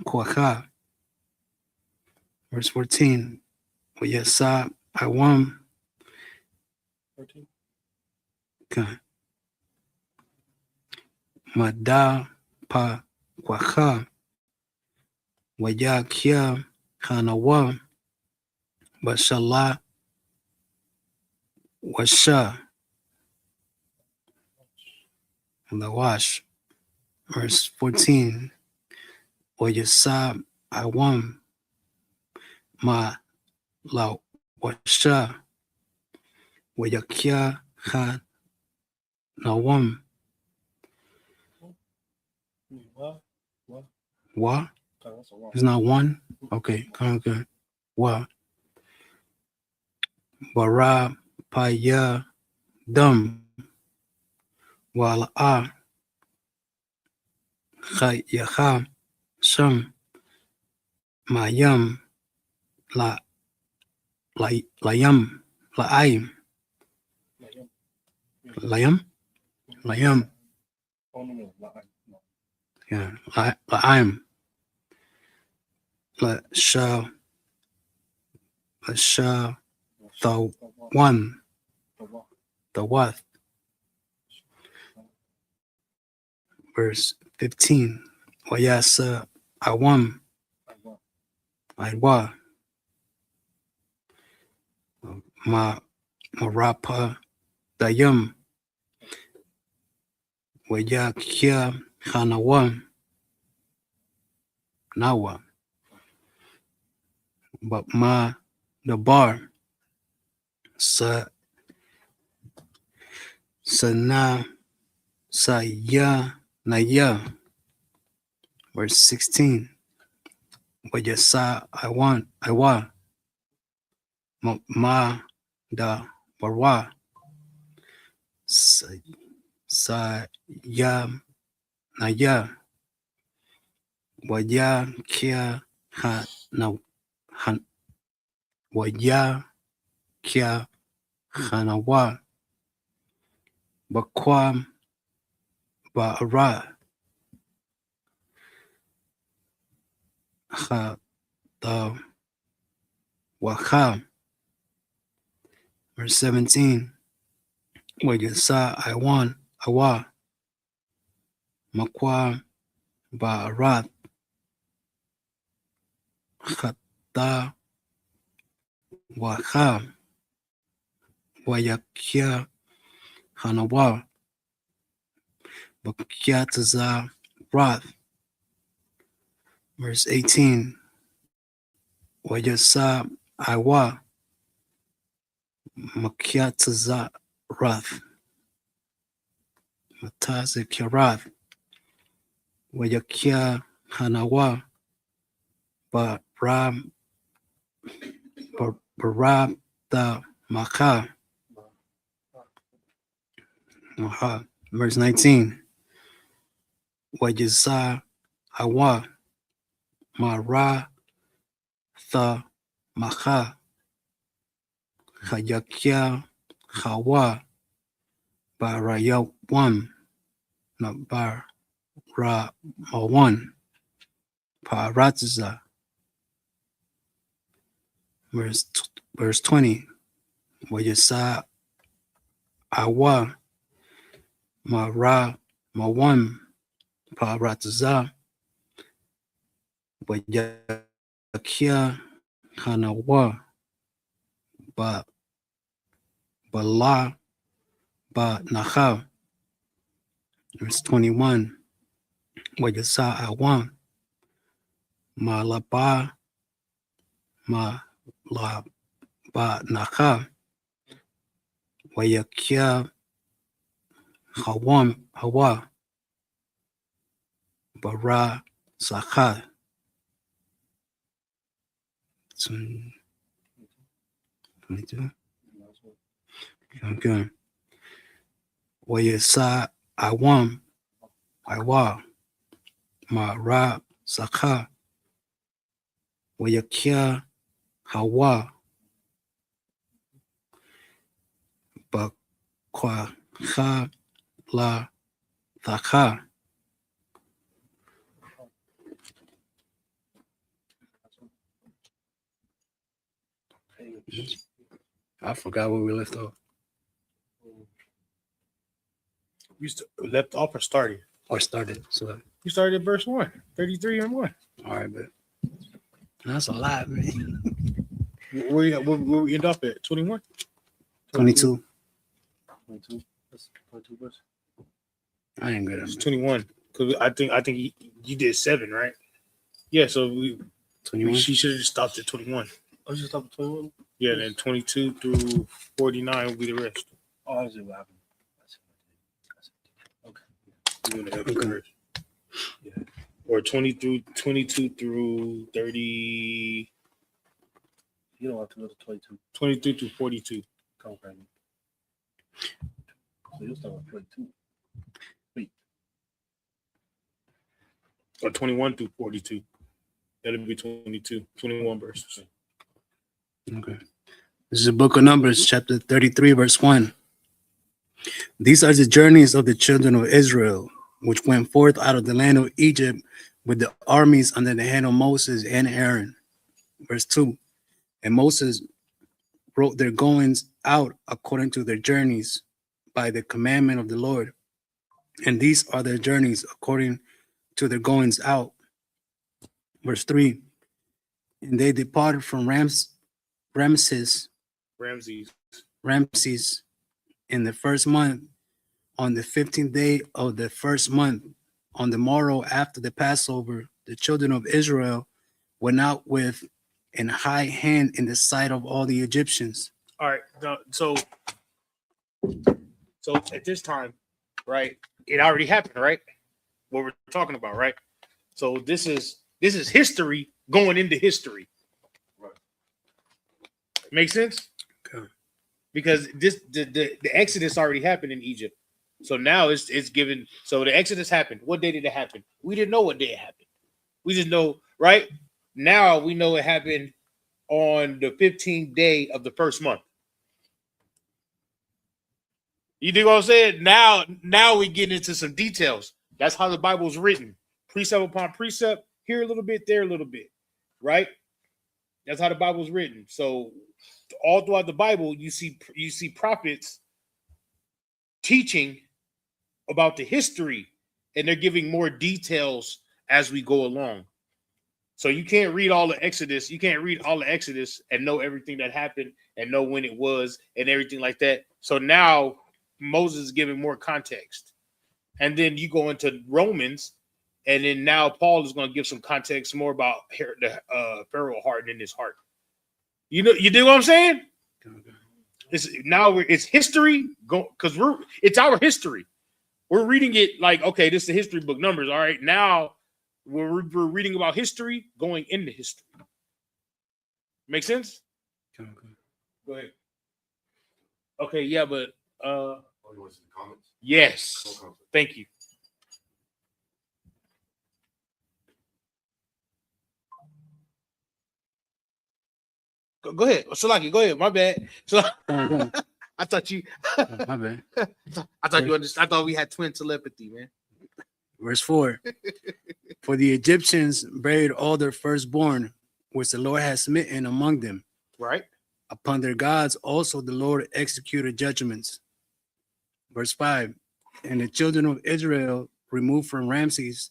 kwaka. Verse 14. Wayasa awam 14. mada pa kwaka wayakia kanawa bashala washa the wash. Verse 14. Wayasa awam Ma la washa wayakia ha nawam wa is not one. Okay, good. Wa bara paya dum wala a yaha sham mayam la layam laayim layam yeah laayim la sha the one the what verse 15 wayasa awam aywa marapa dayam wayakia hanawam nawa but ma the bar sa na sa ya na ya verse 16 wayasa I wa ma da barwa sa ya na ya waya kia ha na han waya kia hanawa bakwa bara ha the waka verse 17 wayasa I wa makwa barat khata waka wayakia hanawa bakyataza wrath verse 18 wayasa I wa makyataza wrath mataze kirath wayakia hanawa barab the maka verse 19 wajisa hawa mara the maka hayakia hawa barayawam not bara one paratiza verse 20 wajisa awa mara mawam paratiza wayakia hanawa ba bala ba naha verse 21 wajisa awa malaba ma la ba naha wayakia hawa bara sakha 22 okay wayasa awam iwa mara sakha wayakia hawa bakwa kha la thakha I forgot where we left off. You left off or started? Or started. So You started at verse 1, 33 and 1. all right, but that's a lot, man. Where we end up at? 21? 22. 22. That's 22 verse. I ain't good at It's it. 21. Because I think you did 7, right? Yeah, so 21. she should have just stopped at 21. Oh, just up to 21? Yeah, then 22 through 49 will be the rest. Oh, I see what happened. Okay. Doing the extra Okay. verse. Yeah. Or 22 through 30, You don't have to go to 22. 23 through 42. Come on, so you'll start with 22. Or 21 through 42. That'll be 21 verses. Okay. This is the book of Numbers, chapter 33, verse 1. These are the journeys of the children of Israel, which went forth out of the land of Egypt with the armies under the hand of Moses and Aaron. Verse 2. And Moses wrote their goings out according to their journeys by the commandment of the Lord. And these are their journeys according to their goings out. Verse 3. And they departed from Ramses in the first month, on the 15th day of the first month, on the morrow after the Passover, the children of Israel went out with an high hand in the sight of all the Egyptians. All right. So at this time, right, it already happened, right? What we're talking about, right? So this is history going into history. Right. Make sense? Okay. Because the Exodus already happened in Egypt. So now it's given. So the Exodus happened. What day did it happen? We didn't know what day it happened. We just know, right? Now we know it happened on the 15th day of the first month. You dig what I'm saying? Now we get into some details. That's how the Bible's written. Precept upon precept, here a little bit, there a little bit, right? That's how the Bible's written. So all throughout the Bible, you see prophets teaching about the history, and they're giving more details as we go along. So you can't read all the Exodus. You can't read all the Exodus and know everything that happened and know when it was and everything like that. So now Moses is giving more context. And then you go into Romans, and then now Paul is going to give some context more about the Pharaoh hardening his heart. You do what I'm saying? It's history because it's our history. We're reading it like, okay, this is the history book, Numbers. All right, now we're reading about history going into history. Make sense? Okay. Go ahead. Okay, yeah, but You want to see the comments? yes. Thank you. Go ahead. Salaki, go ahead. My bad. So I thought you My bad. I thought you understood. I thought we had twin telepathy, man. Verse 4. For the Egyptians buried all their firstborn, which the Lord has smitten among them. Right? Upon their gods also the Lord executed judgments. Verse 5. And the children of Israel removed from Ramses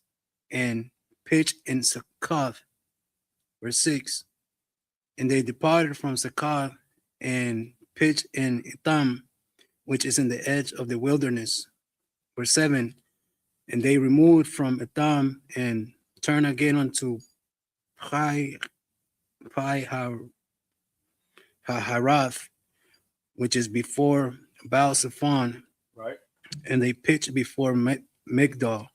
and pitched in Succoth. Verse 6. And they departed from Succoth and pitched in Etham, which is in the edge of the wilderness. Verse 7. And they removed from Etham and turned again unto Harath, which is before Baal-Zephon. Right. And they pitched before Migdol.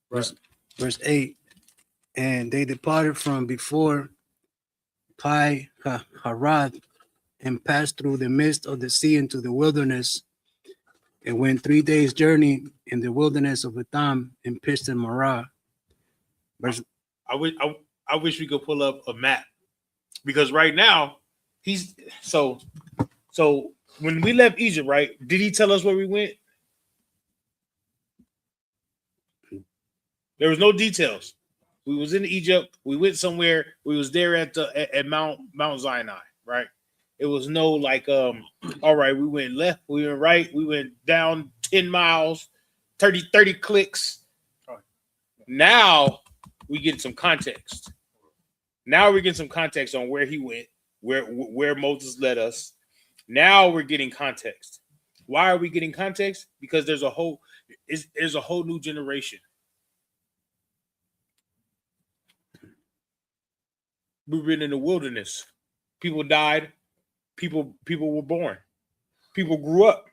Right. Verse 8. And they departed from before Harath and passed through the midst of the sea into the wilderness, and went 3 days' journey in the wilderness of Etham and pitched in Marah. I wish we could pull up a map, because right now so when we left Egypt, right? Did he tell us where we went? There was no details. We was in Egypt. We went somewhere. We was there at Mount Sinai, right? It was no like, all right, we went left, we went right, we went down 10 miles, 30 clicks. Now we get some context. Now we're getting some context on where he went, where Moses led us. Now we're getting context. Why are we getting context? Because there's a whole new generation. We've been in the wilderness People died. People were born. People grew up.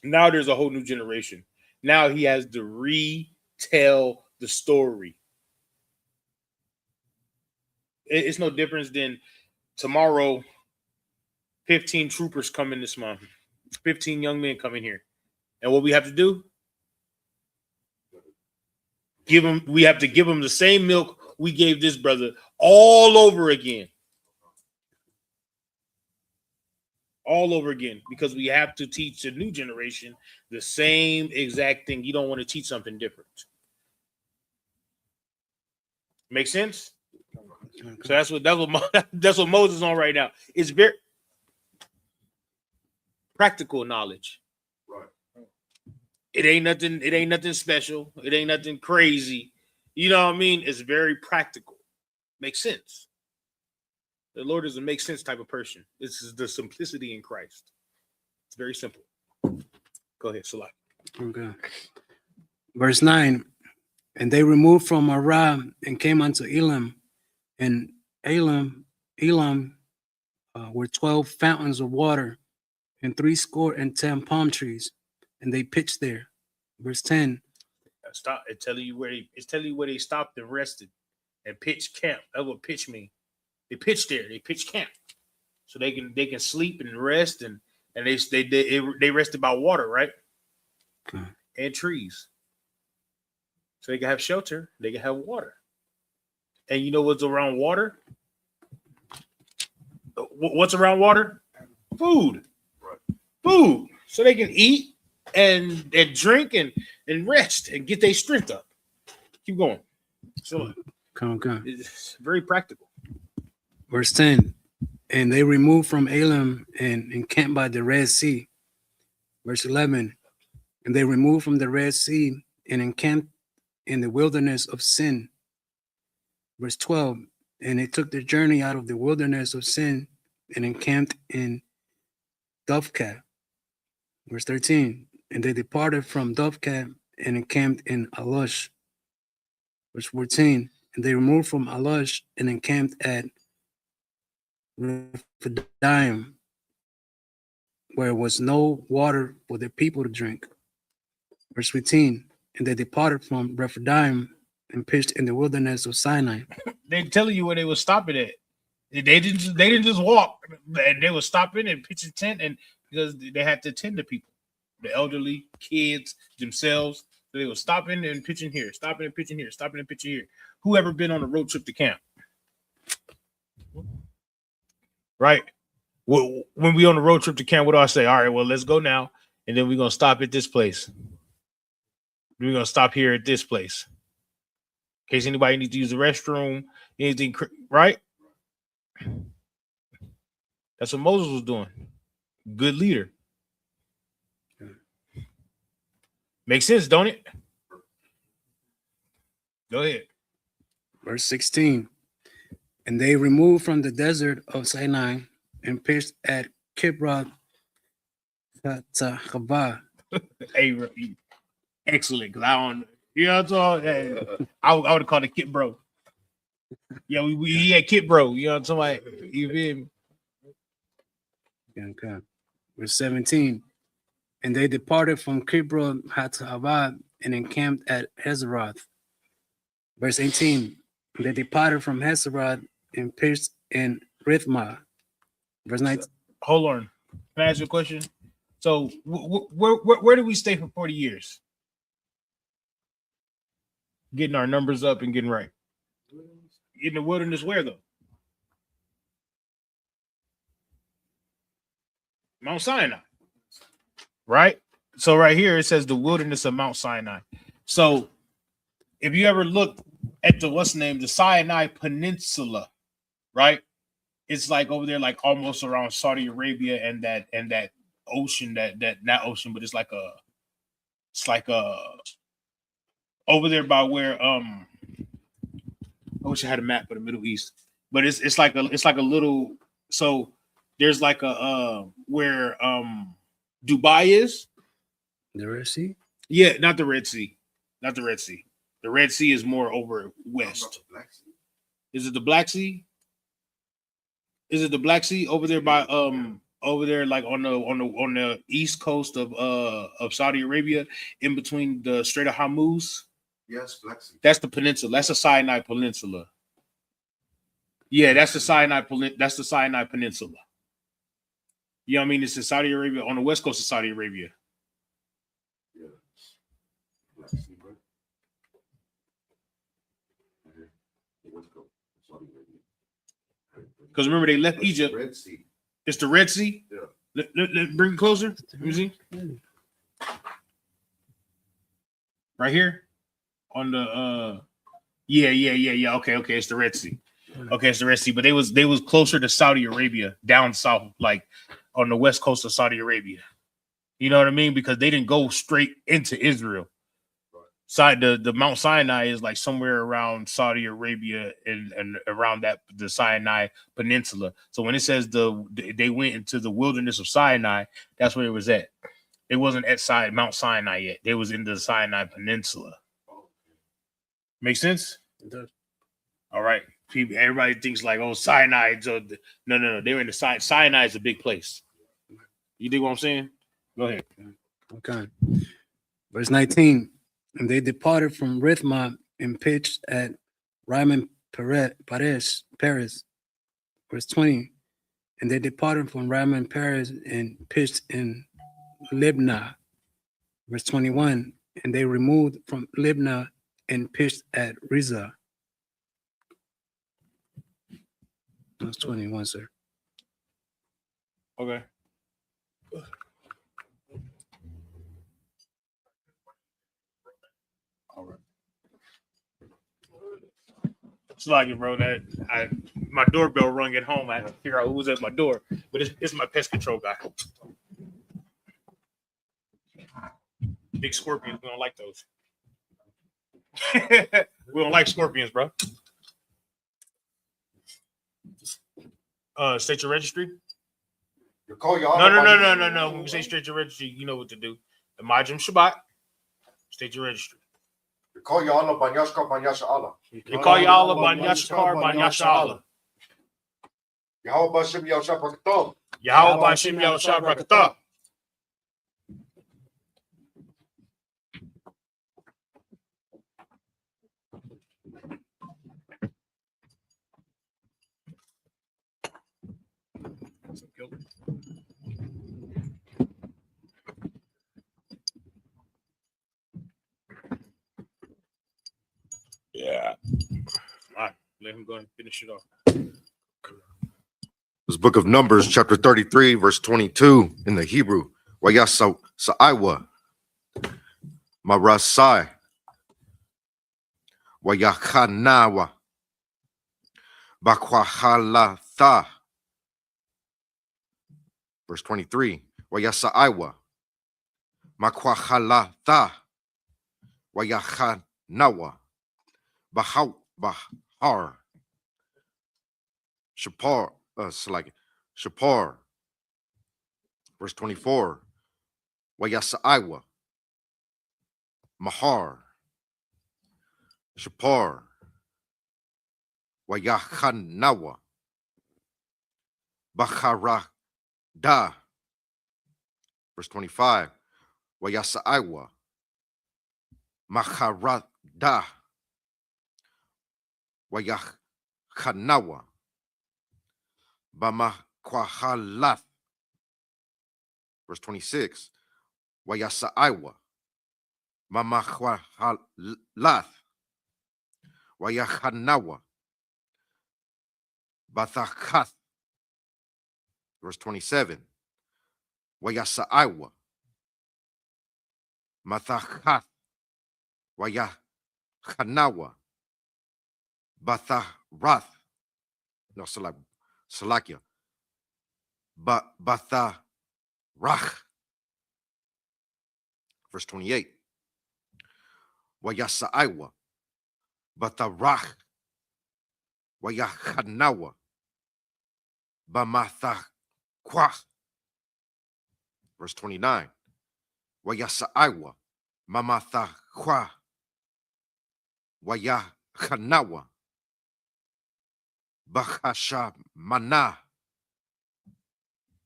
Now there's a whole new generation. Now he has to retell the story. It's no difference than tomorrow. 15 troopers come in this month. 15 young men come in here, and what we have to do? We have to give them the same milk we gave this brother all over again. All over again, because we have to teach the new generation the same exact thing. You don't want to teach something different. Make sense? So that's what Moses is on right now. It's very practical knowledge. Right. It ain't nothing special. It ain't nothing crazy. You know what I mean? It's very practical. Makes sense. The Lord is a make sense type of person. This is the simplicity in Christ. It's very simple. Go ahead, Salah. Okay. Verse 9. And they removed from Arab and came unto Elam. And Elam were 12 fountains of water and 70 palm trees. And they pitched there. Verse 10. Stop. It's telling you where they stopped and rested and pitched camp. That's what pitch means. They pitched there. They pitched camp, so they can sleep and rest and they rested by water, right? Okay. And trees, so they can have shelter. They can have water. And you know what's around water? What's around water? Food. Right. Food, so they can eat and drink and rest and get their strength up. Keep going. So Okay. it's very practical. Verse 10. And they removed from Elam and encamped by the Red Sea. Verse 11. And they removed from the Red Sea and encamped in the wilderness of Sin. Verse 12. And they took their journey out of the wilderness of Sin and encamped in Dovkat. Verse 13. And they departed from Dovkat and encamped in Alush. Verse 14. And they removed from Alush and encamped at Rephidim, where was no water for the people to drink. Verse 15. And they departed from Rephidim and pitched in the wilderness of Sinai. They're telling you where they were stopping at. They didn't just walk. They were stopping and pitching tent, and because they had to tend to people, the elderly, kids, themselves. So they were stopping and pitching here, stopping and pitching here, stopping and pitching here. Who ever been on a road trip to camp? Right. When we on the road trip to camp, what do I say? All right, well, let's go now, and then we're gonna stop at this place. We're gonna stop here at this place. In case anybody needs to use the restroom, anything, right? That's what Moses was doing. Good leader. Makes sense, don't it? Go ahead. Verse 16. And they removed from the desert of Sinai and pitched at Kibroth Hattaavah. Hey, excellent. Because I don't, you know what I'm talking? I would have called it Kit Bro. Yeah, we had Kit Bro. You know what I'm talking? You feel me? Okay. Verse 17. And they departed from Kibroth Hattaavah and encamped at Hazeroth. Verse 18. They departed from Hazeroth and pitched in Rithmah. Verse 19. Hold on. Can I ask you a question? So where did we stay for 40 years? Getting our numbers up and getting right. In the wilderness where though? Mount Sinai. Right? So right here it says the wilderness of Mount Sinai. So if you ever look at the Sinai Peninsula, right? It's like over there, like almost around Saudi Arabia and that ocean, that not ocean, but it's like a over there by where I wish I had a map of the Middle East, but it's like a little, so there's like a where Dubai is. The Red Sea? Yeah, not the Red Sea. Not the Red Sea. The Red Sea is more over west. Is it the Black Sea? Is it the Black Sea over there by over there like on the east coast of Saudi Arabia, in between the Strait of Hormuz? Yes, Black Sea. That's the peninsula. That's the Sinai Peninsula. Yeah, that's the Sinai Peninsula. You know what I mean? It's in Saudi Arabia, on the west coast of Saudi Arabia. Yeah. Black Sea, right? Okay. Let's go. Saudi Arabia. Because remember, they left Egypt. Red Sea. It's the Red Sea. Yeah. Let bring it closer. Let me see. Right here on the yeah. Okay. It's the Red Sea. Okay, it's the Red Sea. But they was closer to Saudi Arabia, down south, like on the west coast of Saudi Arabia. You know what I mean? Because they didn't go straight into Israel. Side the Mount Sinai is like somewhere around Saudi Arabia and around the Sinai Peninsula. So when it says they went into the wilderness of Sinai, that's where it was at. It wasn't at Mount Sinai yet. They was in the Sinai Peninsula. Make sense? It does. All right. People, everybody thinks like, oh, Sinai. No. They were in the Sinai. Sinai is a big place. You dig what I'm saying? Go ahead. Okay. Verse 19. And they departed from Rithmah and pitched at Raman Paris. Verse 20. And they departed from Raman Paris and pitched in Libnah. Verse 21. And they removed from Libnah and pitched at Rizah. That's 21, sir. Okay. All right. It's like it, bro. That my doorbell rung at home. I had to figure out who was at my door, but it's my pest control guy. Big scorpions. We don't like those. We don't like scorpions, bro. State your registry. You call your No. When we say state your registry, you know what to do. The Majim Shabbat. State your registry. You call your Allah Banyashka Banyasha Allah. You call your Allah Banyashkar Banyasha Allah. Yahweh Bashim Yahshua Bakatom. Yahweh Bashim Yahushua Barakatah. Yeah. All right. Let him go and finish it off. This book of Numbers, chapter 33, verse 22 in the Hebrew. Wayasa Sa'aiwa. Marasai. Wayakanawa. Bakwahalatha. Verse 23. Wayasa Aiwa. Makwahalatha. Wayakanawa. Bahar. Shapar. Shapar. Verse 24. Wayasa Aiwa. Mahar. Shapar. Wayahanawa. Baharada. Verse 25. Wayasa Aiwa. Maharada. Wayahanawa. Bamakwahalat. Verse 26. Wayasa Aiwa. Mamakwahalat. Wayahanawa. Bathachath. Verse 27. Wayasa Aiwa. Mathachath. Wayahanawa. Batharath. No, Salakia. Batharach. Verse 28. Wayasa Aiwa. Batharach. Wayahanawa. Bamathaqah. Verse 29. Wayasa Aiwa. Mamathaqah. Wayahanawa. Bahasha Mana.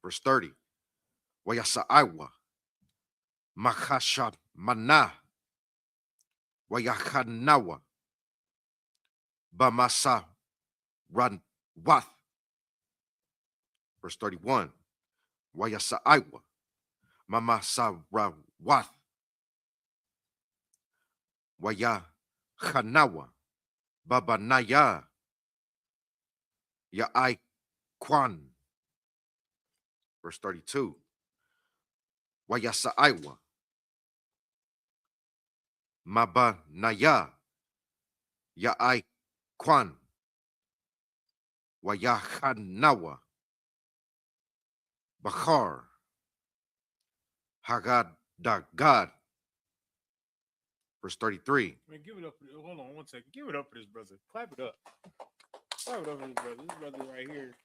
Verse 30. Wayasaiwa. Makasha mana. Wayakanawa. Bamasa ran wath. Verse 31. Wayasaiwa. Mamasa ra wath. Waya Hanawa Babanaya Yaai Kwan. Verse 32. Wayasaiwa Mabanaya Yaai Kwan. Wayahanawa Bakar Hagad Dagad. Verse 33. Man, give it up. Hold on one second. Give it up for this brother. Clap it up. Clap it up for this brother. This brother right here.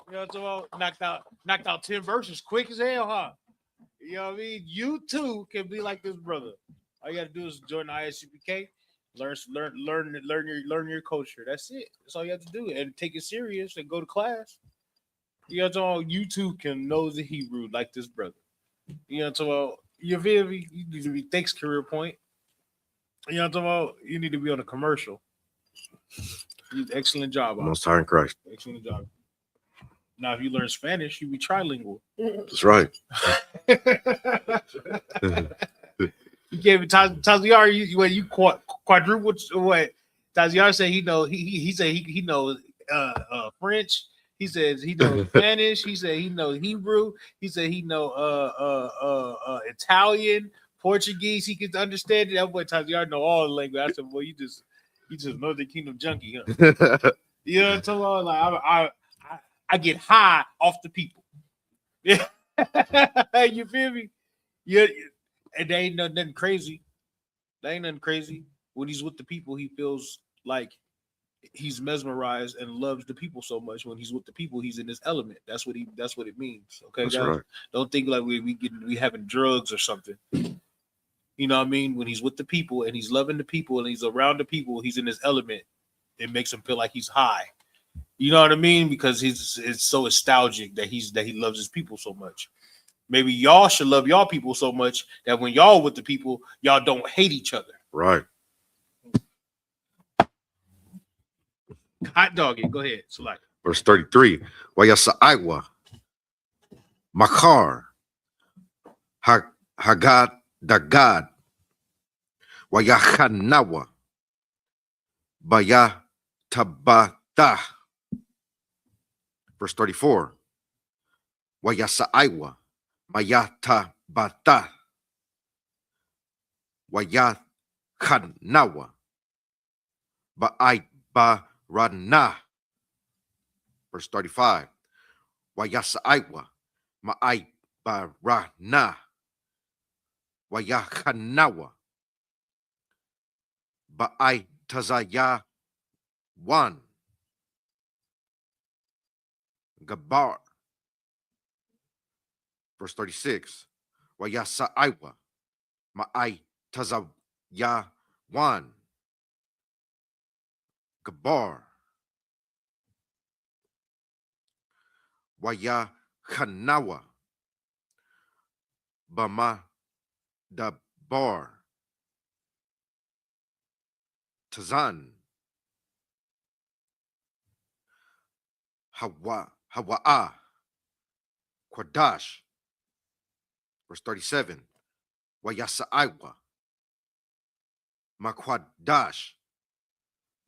You know what I'm talking about? Knocked out 10 verses quick as hell, huh? You know what I mean? You too can be like this brother. All you gotta do is join the ISUPK, learn your culture. That's it. That's all you have to do. And take it serious and go to class. You know what I'm talking about? You too can know the Hebrew like this brother. You know what I'm talking about? You feel me? You need to be thanks career point. You know what I'm talking about? You need to be on a commercial. Excellent job. Most High in Christ. Excellent job. Now, if you learn Spanish, you be trilingual. That's right. You gave it Taziar. You quadruple what? Taziar said he said he knows French. He says he knows Spanish. He said he knows Hebrew. He said he know Italian, Portuguese. He can understand it. That boy Taziar know all the language. I said, boy, you just Northern Kingdom junkie, huh? You know what I'm talking about? Like I get high off the people. Yeah. You feel me? Yeah. And they ain't nothing crazy. They ain't nothing crazy. When he's with the people, he feels like he's mesmerized and loves the people so much. When he's with the people, he's in his element. That's what it means. Okay, That's guys? right. Don't think like we having drugs or something. You know what I mean? When he's with the people and he's loving the people and he's around the people, he's in his element. It makes him feel like he's high. You know what I mean? Because it's so nostalgic that he loves his people so much. Maybe y'all should love y'all people so much that when y'all with the people, y'all don't hate each other. Right. Hot dog it. Go ahead. Select. Verse 33. Wayasaiwa Makar Hagad Dagad Wayahanawa Baya Tabata. Verse 34. Wayasaiwa Mayata Bata Wayahanawa Baai Barana. Verse 35. Wayasaiwa Maai Barana Wayahanawa Baai Tazaya One Gabar. Verse 36. Wayasaiwa Maai Tazaya One Gabar. Wayahanawa Bama Dabar Tazan Hawa'a Quadash. Verse 37. Wayasaiwa Makwadash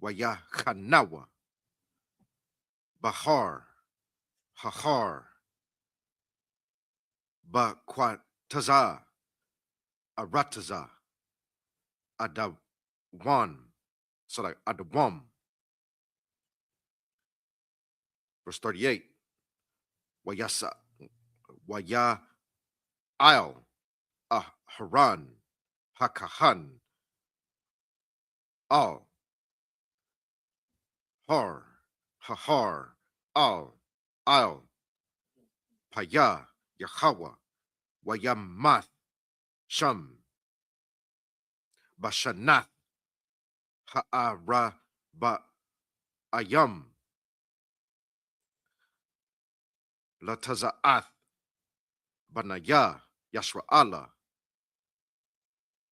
Wayahanawa Bahar Hahar Bakwataza Arataza Adawan. So like Adawam. Verse 38. Waya Al Haran Hakahan Al Har Hahar Al Paya Yahawa Wayamath Sham Bashanath Ha'ara Ba Ayam Lataza'ath Banaya Yashra Allah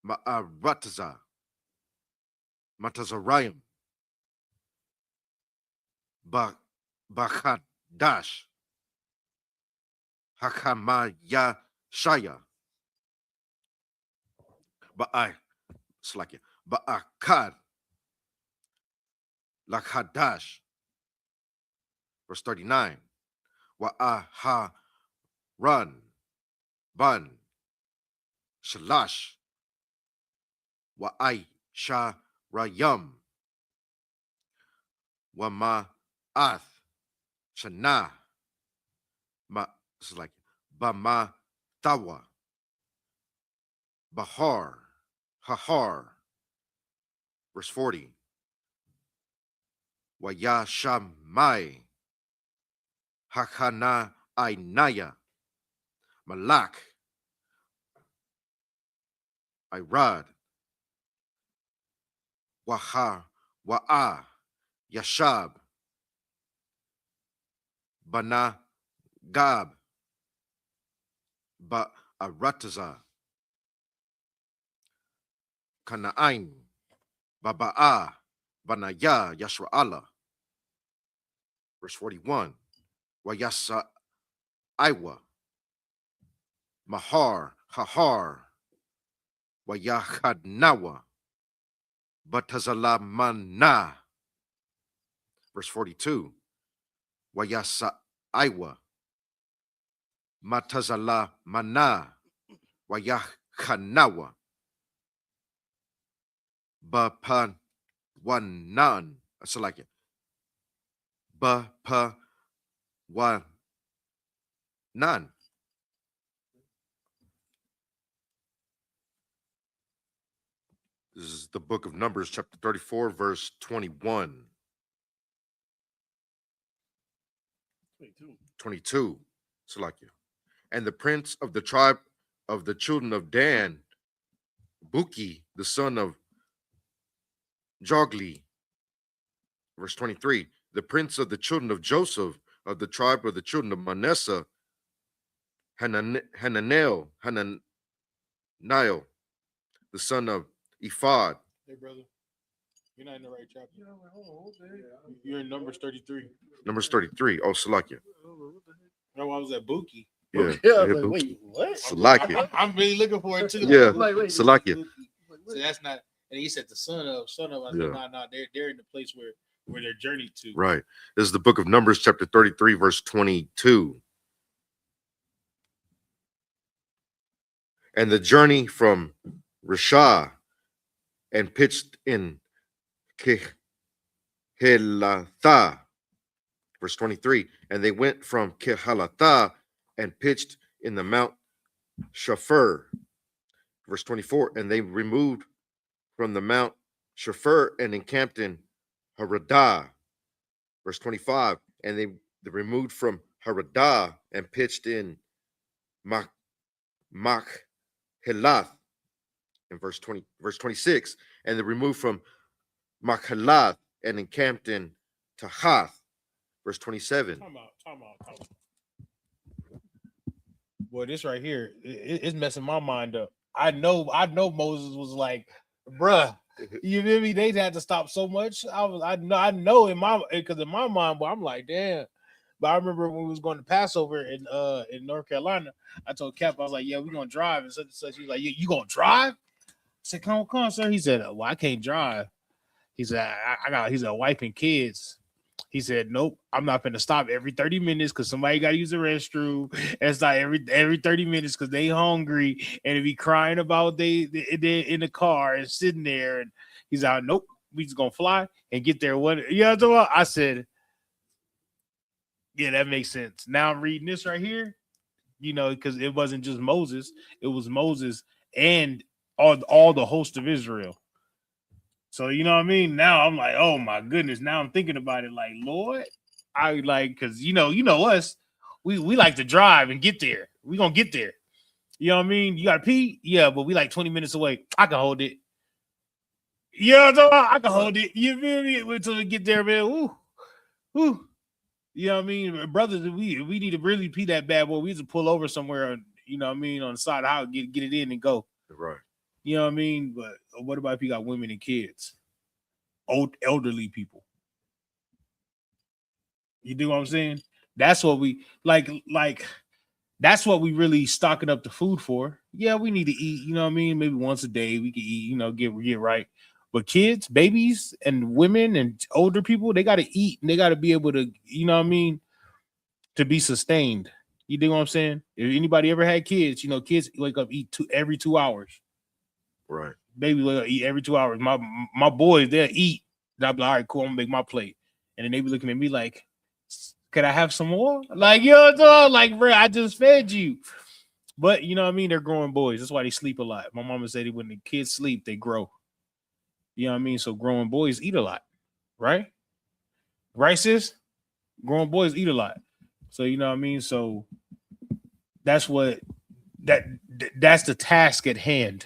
Ma'arataza Matazarayim Bachadash Hakamaya Shaya Ba'akad Lakhadash. Verse 39. Wa'aha Run Ban Shalash Wa'ai Sha Rayam Wama Ath Shana Ma it's like Bama Tawa Bahar Hahar. Verse 40. Wayashamai Hakana Ainaya Malak Irad Waha Wa'a Yashab Bana Gab Ba Arataza Kana'ain Baba'a Banaya Yashra Allah. Verse 41. Wayasa Iwa Mahar Hahar Wayahadnawa Batazala Mana. Verse 42. Wayasa Iwa Matazala Mana Wayahanawa Bapan Wanan. That's like it. Bapa Wanan. This is the book of Numbers, chapter 34, verse 21. 22. Salakia. And the prince of the tribe of the children of Dan, Buki, the son of Jogli. Verse 23. The prince of the children of Joseph, of the tribe of the children of Manasseh, Hananel, the son of Ephod. Hey, brother, you're not in the right chapter. You're in Numbers 33. Numbers 33. Oh, Salakia. No, I was at Buki. Yeah. Wait, what? Salakia. I'm really looking for it too. Yeah. Wait. Salakia. So that's not. And he said the son of. I said, Yeah. no, they're in the place where they're journeyed to. Right. This is the book of Numbers, chapter 33, verse 22. And the journey from Rishah and pitched in Kehelatha. Verse 23. And they went from Kehelatha and pitched in the Mount Shafir. Verse 24. And they removed from the Mount Shafir and encamped in Haradah. Verse 25. And they removed from Haradah and pitched in Machelath. In verse 26. And they removed from Machelath and encamped in Tahath. Verse 27. Time out. Boy, this right here, it's messing my mind up. I know Moses was like, bruh, you feel me? They had to stop so much. I know in my mind, but I'm like, damn. But I remember when we was going to Passover in North Carolina, I told Cap, I was like, yeah, we're gonna drive and such and such. He's like, you gonna drive? I said, come on, sir. He said, well, I can't drive. He said, I got a wife and kids. He said, nope, I'm not going to stop every 30 minutes because somebody got to use the restroom. It's not every 30 minutes because they hungry and be crying about they in the car and sitting there. And he's like, nope, we just going to fly and get there. What? You know what I'm talking about? I said, yeah, that makes sense. Now I'm reading this right here, you know, because it wasn't just Moses. It was Moses and all the host of Israel. So, you know what I mean? Now I'm like, oh my goodness. Now I'm thinking about it like, Lord, I like, because you know us, we like to drive and get there. We're going to get there. You know what I mean? You got to pee? Yeah, but we like 20 minutes away. I can hold it. You know what I'm talking about? I can hold it. You feel me? Wait till we get there, man. Ooh. You know what I mean? Brothers, we need to really be that bad boy. We need to pull over somewhere, you know what I mean, on the side of the house, get it in and go. Right. You know what I mean? But what about if you got women and kids? Elderly people. You do what I'm saying? That's what we like that's what we really stocking up the food for. Yeah, we need to eat, you know what I mean? Maybe once a day we can eat, you know, get right. But kids, babies, and women and older people, they got to eat and they got to be able to, you know what I mean, to be sustained. You dig what I'm saying? If anybody ever had kids, you know, kids wake up, eat every 2 hours. Right. Baby wake up, eat every 2 hours. My boys, they'll eat. And I'll be like, all right, cool, I'm gonna make my plate. And then they be looking at me like, could I have some more? Like, yo, dog, like, bro, I just fed you. But you know what I mean? They're growing boys. That's why they sleep a lot. My mama said when the kids sleep, they grow. You know what I mean? So growing boys eat a lot, right? Right, sis? Growing boys eat a lot. So you know what I mean? So that's that's the task at hand.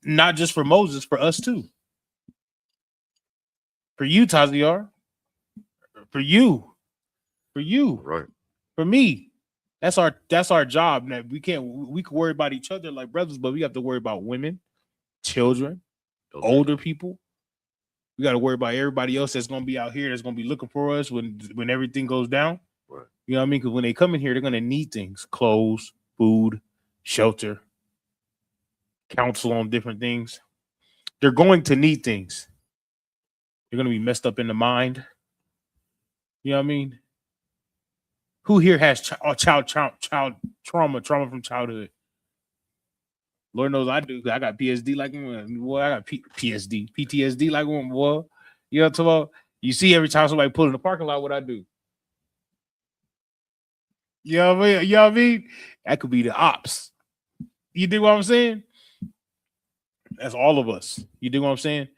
Not just for Moses, for us too. For you, Taziar. For you. Right. For me. That's our job. Now we can worry about each other like brothers, but we have to worry about women, children, older people. We got to worry about everybody else that's gonna be out here that's gonna be looking for us when everything goes down. Right. You know what I mean? Because when they come in here, they're gonna need things: clothes, food, shelter, counsel on different things. They're going to need things. They're gonna be messed up in the mind. You know what I mean? Who here has child trauma from childhood? Lord knows I do. I got PSD like one. Boy, I got PTSD like one. Boy, you know what I'm talking about? You see every time somebody pull in the parking lot, what I do? You know what I mean? You know what I mean? That could be the ops. You dig what I'm saying? That's all of us. You dig what I'm saying?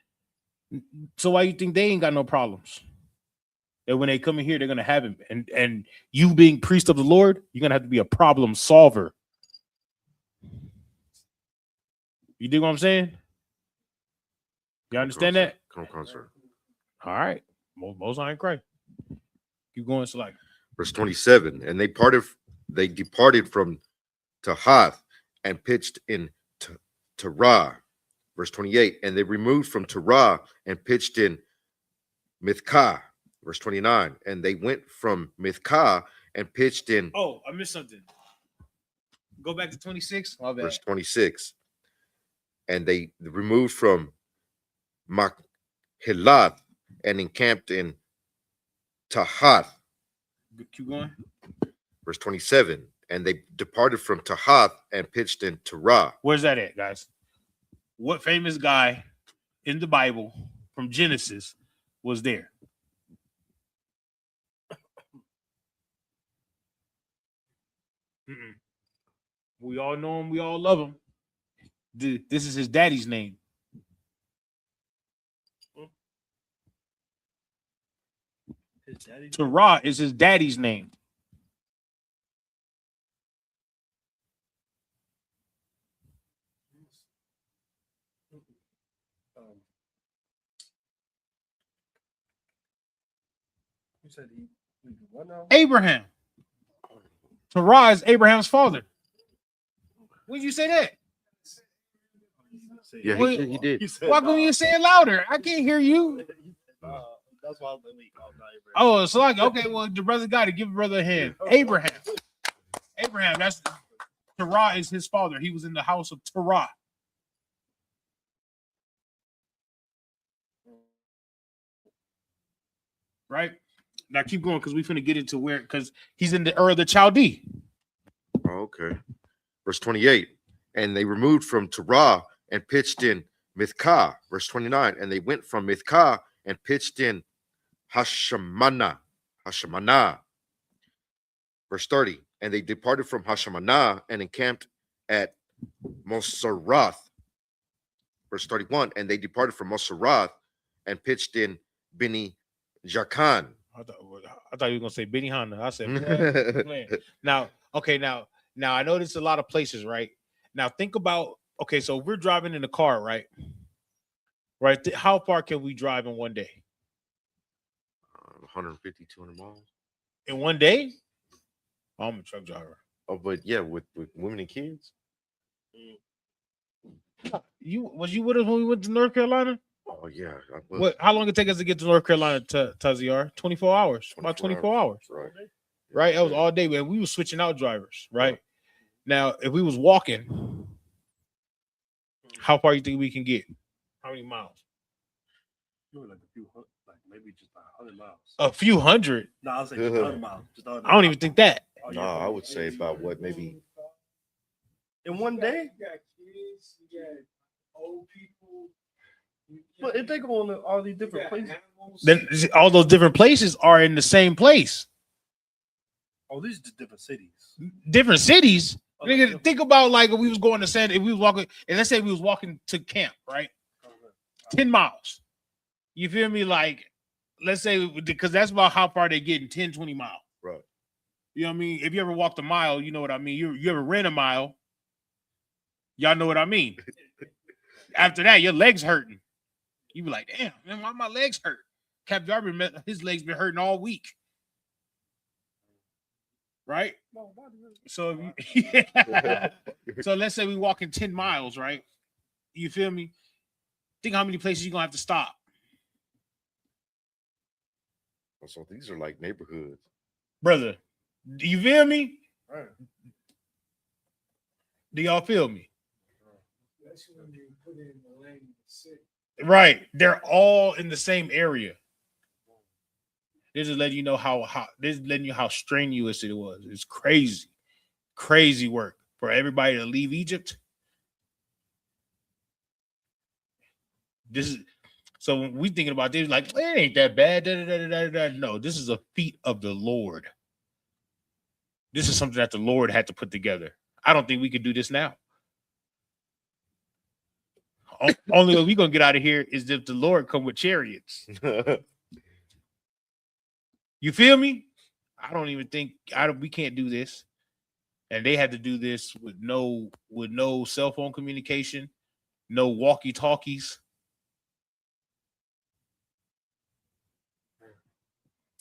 So why you think they ain't got no problems? That when they come in here, they're gonna have him. And you being priest of the Lord, you're gonna have to be a problem solver. You dig what I'm saying? You understand that? Come concert. All right. Most I ain't cry. Keep going, select. Verse 27. And they departed from Tahath and pitched in Terah. Verse 28. And they removed from Terah and pitched in Mithkah. Verse 29. And they went from Mithkah and pitched in. Oh, I missed something. Go back to 26. Verse 26. And they removed from Machelath and encamped in Tahath. Keep going. Verse 27. And they departed from Tahath and pitched in Terah. Where's that at, guys? What famous guy in the Bible from Genesis was there? We all know him. We all love him. This is his daddy's name. Terah is his daddy's name. You said he what now? Abraham. Terah is Abraham's father. When did you say that? Yeah, he did. Why couldn't you say it louder? I can't hear you. That's why I'm weak. Oh, it's like, okay, well, the brother got to give brother a hand. Abraham, that's Terah is his father. He was in the house of Terah. Right? Now keep going because we finna get into where, because he's in the Ur of the Chaldee. Oh, okay. Verse 28. And they removed from Terah and pitched in Mithkah. Verse 29. And they went from Mithkah and pitched in Hashamanah. Verse 30. And they departed from Hashamanah and encamped at Moserath. Verse 31. And they departed from Moserath and pitched in Beni Jakan. I thought you were gonna say Benny Hanna. I said now, okay, now I know there's a lot of places, right? Now think about, okay, so we're driving in the car, right? How far can we drive in one day? 150, 200 miles. In one day? I'm a truck driver. Oh, but yeah, with women and kids. You with us when we went to North Carolina? Oh yeah. I was. What? How long did it take us to get to North Carolina, Taziar? 24 hours. About 24 hours. Right. Right. That was all day, man. We were switching out drivers. Right. Now, if we was walking, how far you think we can get? How many miles? You were like a few hundred, like maybe just 100 miles. A few hundred. No, I'll say just 100 miles. Just 100 I don't even think that. Oh, No, I would say about what, maybe in one day. You got kids, you got old people. But if they go on all these different places, Then all those different places are in the same place. oh, these are just different cities. Different cities. Oh, Nigga, think about like if we was going to if we was walking, and let's say we was walking to camp, right? 10 miles. You feel me? Like, let's say, because that's about how far they get in 10, 20 miles. right. You know what I mean? If you ever walked a mile, you know what I mean. You ever ran a mile, y'all know what I mean. After that, your legs hurting. You be like, damn, man, why my legs hurt? Cap Jarvis, his legs been hurting all week. Right? So, so let's say we walking 10 miles, right? You feel me? Think how many places you're gonna have to stop. So these are like neighborhoods. Brother, do you feel me? Right. Do y'all feel me? That's when you put in the lane of the city. Right. They're all in the same area. This is letting you know how strenuous it was. It's crazy. Crazy work for everybody to leave Egypt. This is so when we thinking about this, like, it ain't that bad. No, this is a feat of the Lord. This is something that the Lord had to put together. I don't think we could do this now. Only way we're gonna get out of here is if the Lord come with chariots. You feel me? I don't even think we can't do this. And they had to do this with no cell phone communication, no walkie-talkies.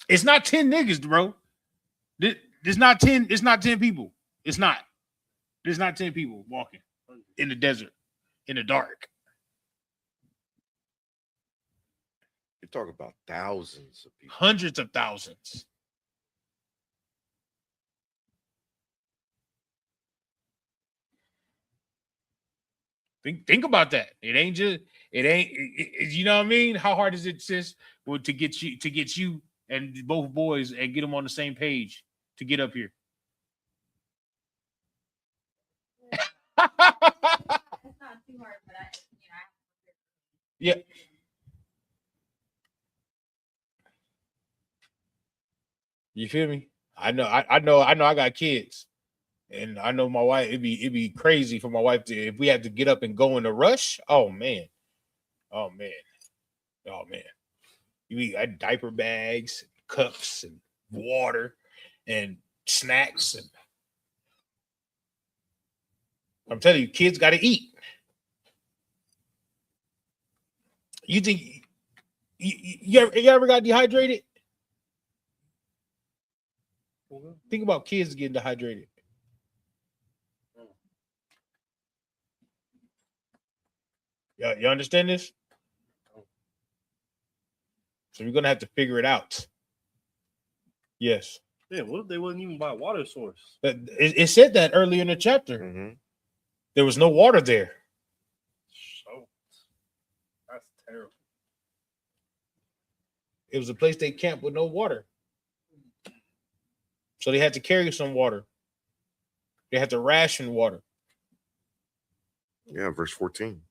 It's not 10 niggas, bro. It's not 10 people. It's not. There's not 10 people walking in the desert, in the dark. You're talking about thousands of people. Hundreds of thousands. Think about that. It ain't you know what I mean? How hard is it, sis, to get you and both boys and get them on the same page to get up here? It's not too hard, but Yeah. You feel me? I know I got kids. And I know my wife, it'd be crazy for my wife if we had to get up and go in a rush. Oh man. You got diaper bags, cups, and water, and snacks, and I'm telling you, kids got to eat. You think you ever got dehydrated? Think about kids getting dehydrated. You understand this? So we're gonna have to figure it out. Yes. Yeah, what if they wouldn't even buy water source? But it said that earlier in the chapter. Mm-hmm. There was no water there. So that's terrible. It was a place they camped with no water. So they had to carry some water. They had to ration water. Yeah, verse 14.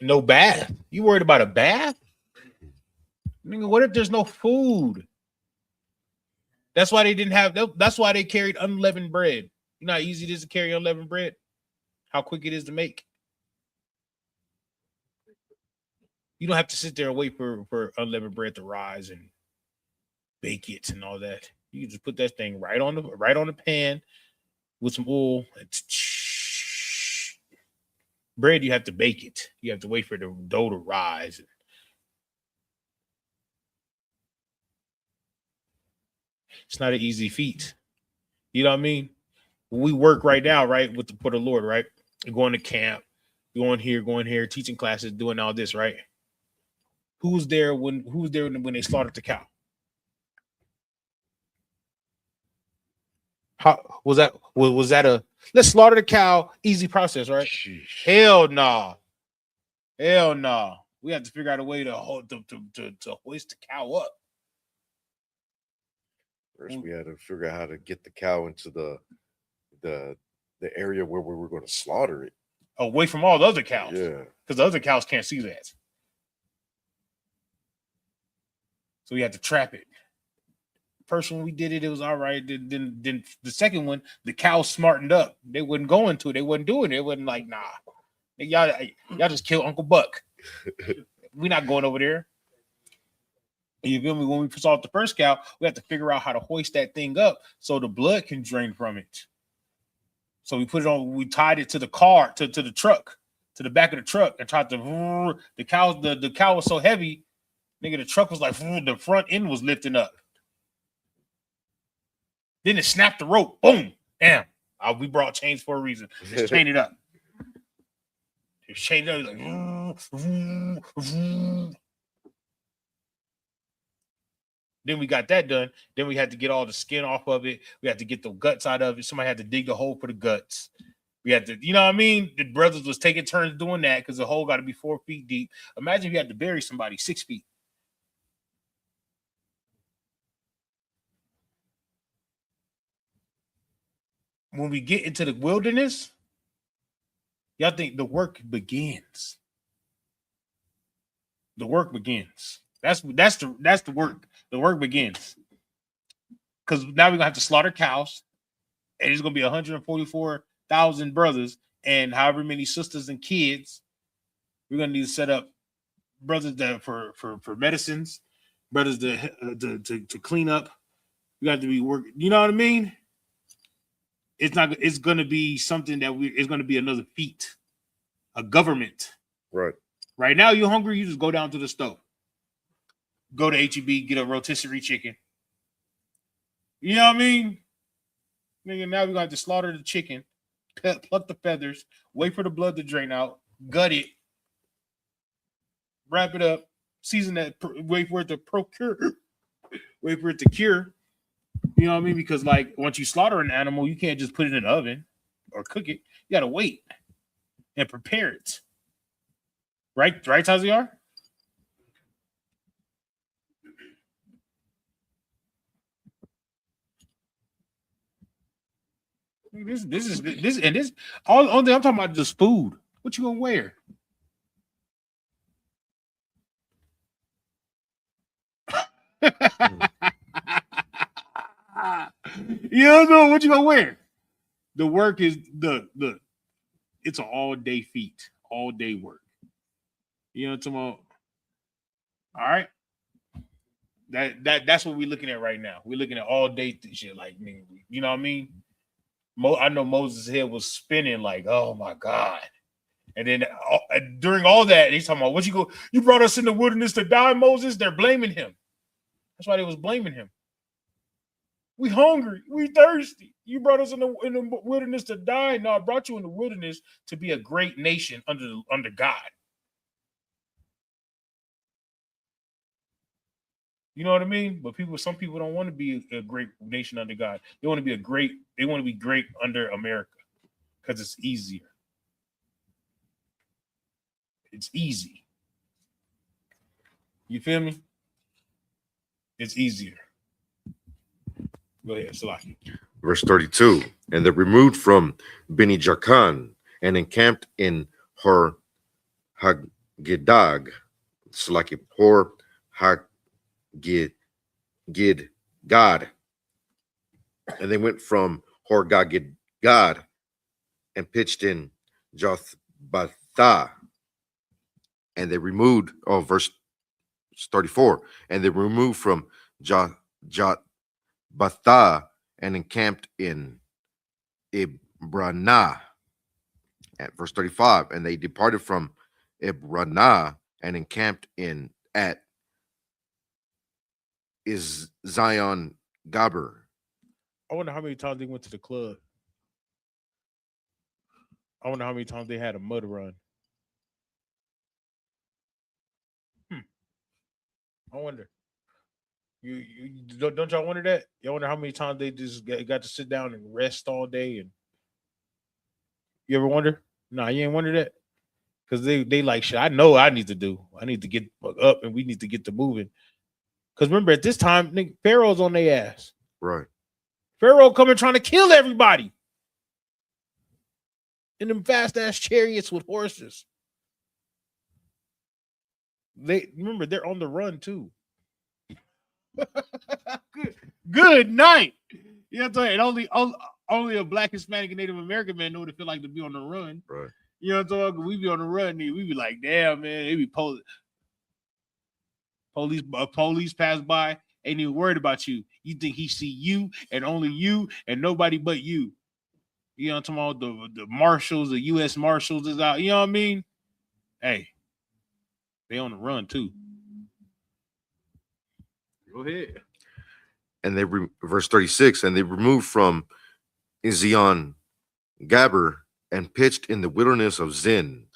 No bath. You worried about a bath? Nigga, what if there's no food? That's why they didn't have. That's why they carried unleavened bread. You know how easy it is to carry unleavened bread? How quick it is to make? You don't have to sit there and wait for unleavened bread to rise and bake it and all that. You can just put that thing right on the pan with some oil. Bread, you have to bake it. You have to wait for the dough to rise. It's not an easy feat. You know what I mean? We work right now, right, for the Lord, right? Going to camp, going here, teaching classes, doing all this, right? Who's there when they slaughtered the cow? How was that? Was that a let's slaughter the cow? Easy process, right? Sheesh. Hell no, hell no. We have to figure out a way to hoist the cow up. First, we had to figure out how to get the cow into the area where we were going to slaughter it. Away from all the other cows. Yeah. Because the other cows can't see that. So we had to trap it. First one we did it, it was all right. Then the second one, the cows smartened up. They wasn't going to it. They wasn't doing it. It wasn't like, nah. Y'all just kill Uncle Buck. We're not going over there. You feel me? When we saw the first cow, we had to figure out how to hoist that thing up so the blood can drain from it. So we put it on, we tied it to the car, to the truck, to the back of the truck, and tried to the cow was so heavy, nigga, the truck was like the front end was lifting up. Then it snapped the rope. Boom. Damn. We brought chains for a reason. Just chain it up. Just chain it up. Like, then we got that done. Then we had to get all the skin off of it. We had to get the guts out of it. Somebody had to dig the hole for the guts. We had to, you know what I mean? The brothers was taking turns doing that because the hole got to be 4 feet deep. Imagine if you had to bury somebody 6 feet. When we get into the wilderness, y'all think the work begins. The work begins. That's the work. The work begins. Because now we're gonna have to slaughter cows, and it's gonna be 144,000 brothers and however many sisters and kids. We're gonna need to set up brothers that for medicines, brothers to clean up. We got to be working. You know what I mean? It's gonna be something that it's gonna be another feat, a government. Right. Right now, you're hungry, you just go down to the stove. Go to HEB, get a rotisserie chicken. You know what I mean? Nigga, now we're gonna have to slaughter the chicken, pluck the feathers, wait for the blood to drain out, gut it, wrap it up, season that, wait for it to procure, wait for it to cure. You know what I mean? Because like once you slaughter an animal, you can't just put it in the oven or cook it. You gotta wait and prepare it. Right, Taziar? This all I'm talking about just food. What you gonna wear? You don't know what you gonna wear. The work is it's an all-day feat, all-day work. You know what I'm talking about? All right. That's what we're looking at right now. We're looking at all day shit. Like, you know what I mean? I know Moses' head was spinning like, oh my God. And then during all that, he's talking about you brought us in the wilderness to die, Moses. They're blaming him. That's why they was blaming him. We hungry, we thirsty. You brought us in the wilderness to die. No, I brought you in the wilderness to be a great nation under God. You know what I mean? But some people don't want to be a great nation under God. They want to be great under America because it's easier. It's easy. You feel me? It's easier. Go ahead, Salaki. Verse 32. And they removed from Beni Jakan and encamped in Hor Hagidag. Salaki, Hor Hagidag. God. And they went from Hor Hagidag and pitched in Jothbatha. And they removed, verse 34. And they removed from Jothbatha and encamped in Ibranah. At verse 35, and they departed from Ibranah and encamped at Zion Gabber. I wonder how many times they went to the club. I wonder how many times they had a mud run. I wonder. You don't y'all wonder that? You wonder how many times they just got to sit down and rest all day? And you ever wonder? Nah, you ain't wonder that because they like shit. I know I need to do. I need to get up and we need to get to moving. Because remember at this time, Pharaoh's on their ass. Right. Pharaoh coming trying to kill everybody in them fast ass chariots with horses. They remember they're on the run too. Good night. You know what I'm saying? Only a Black, Hispanic, and Native American man know what it feel like to be on the run. Right. You know what I'm talking? We be on the run, we be like, damn, man, they be police pass by, ain't even worried about you. You think he see you and only you and nobody but you. You know what I'm talking about? The marshals, the U.S. Marshals is out. You know what I mean? Hey, they on the run too. Go ahead. And they verse 36, and they removed from Ezion Gabber and pitched in the wilderness of Zin,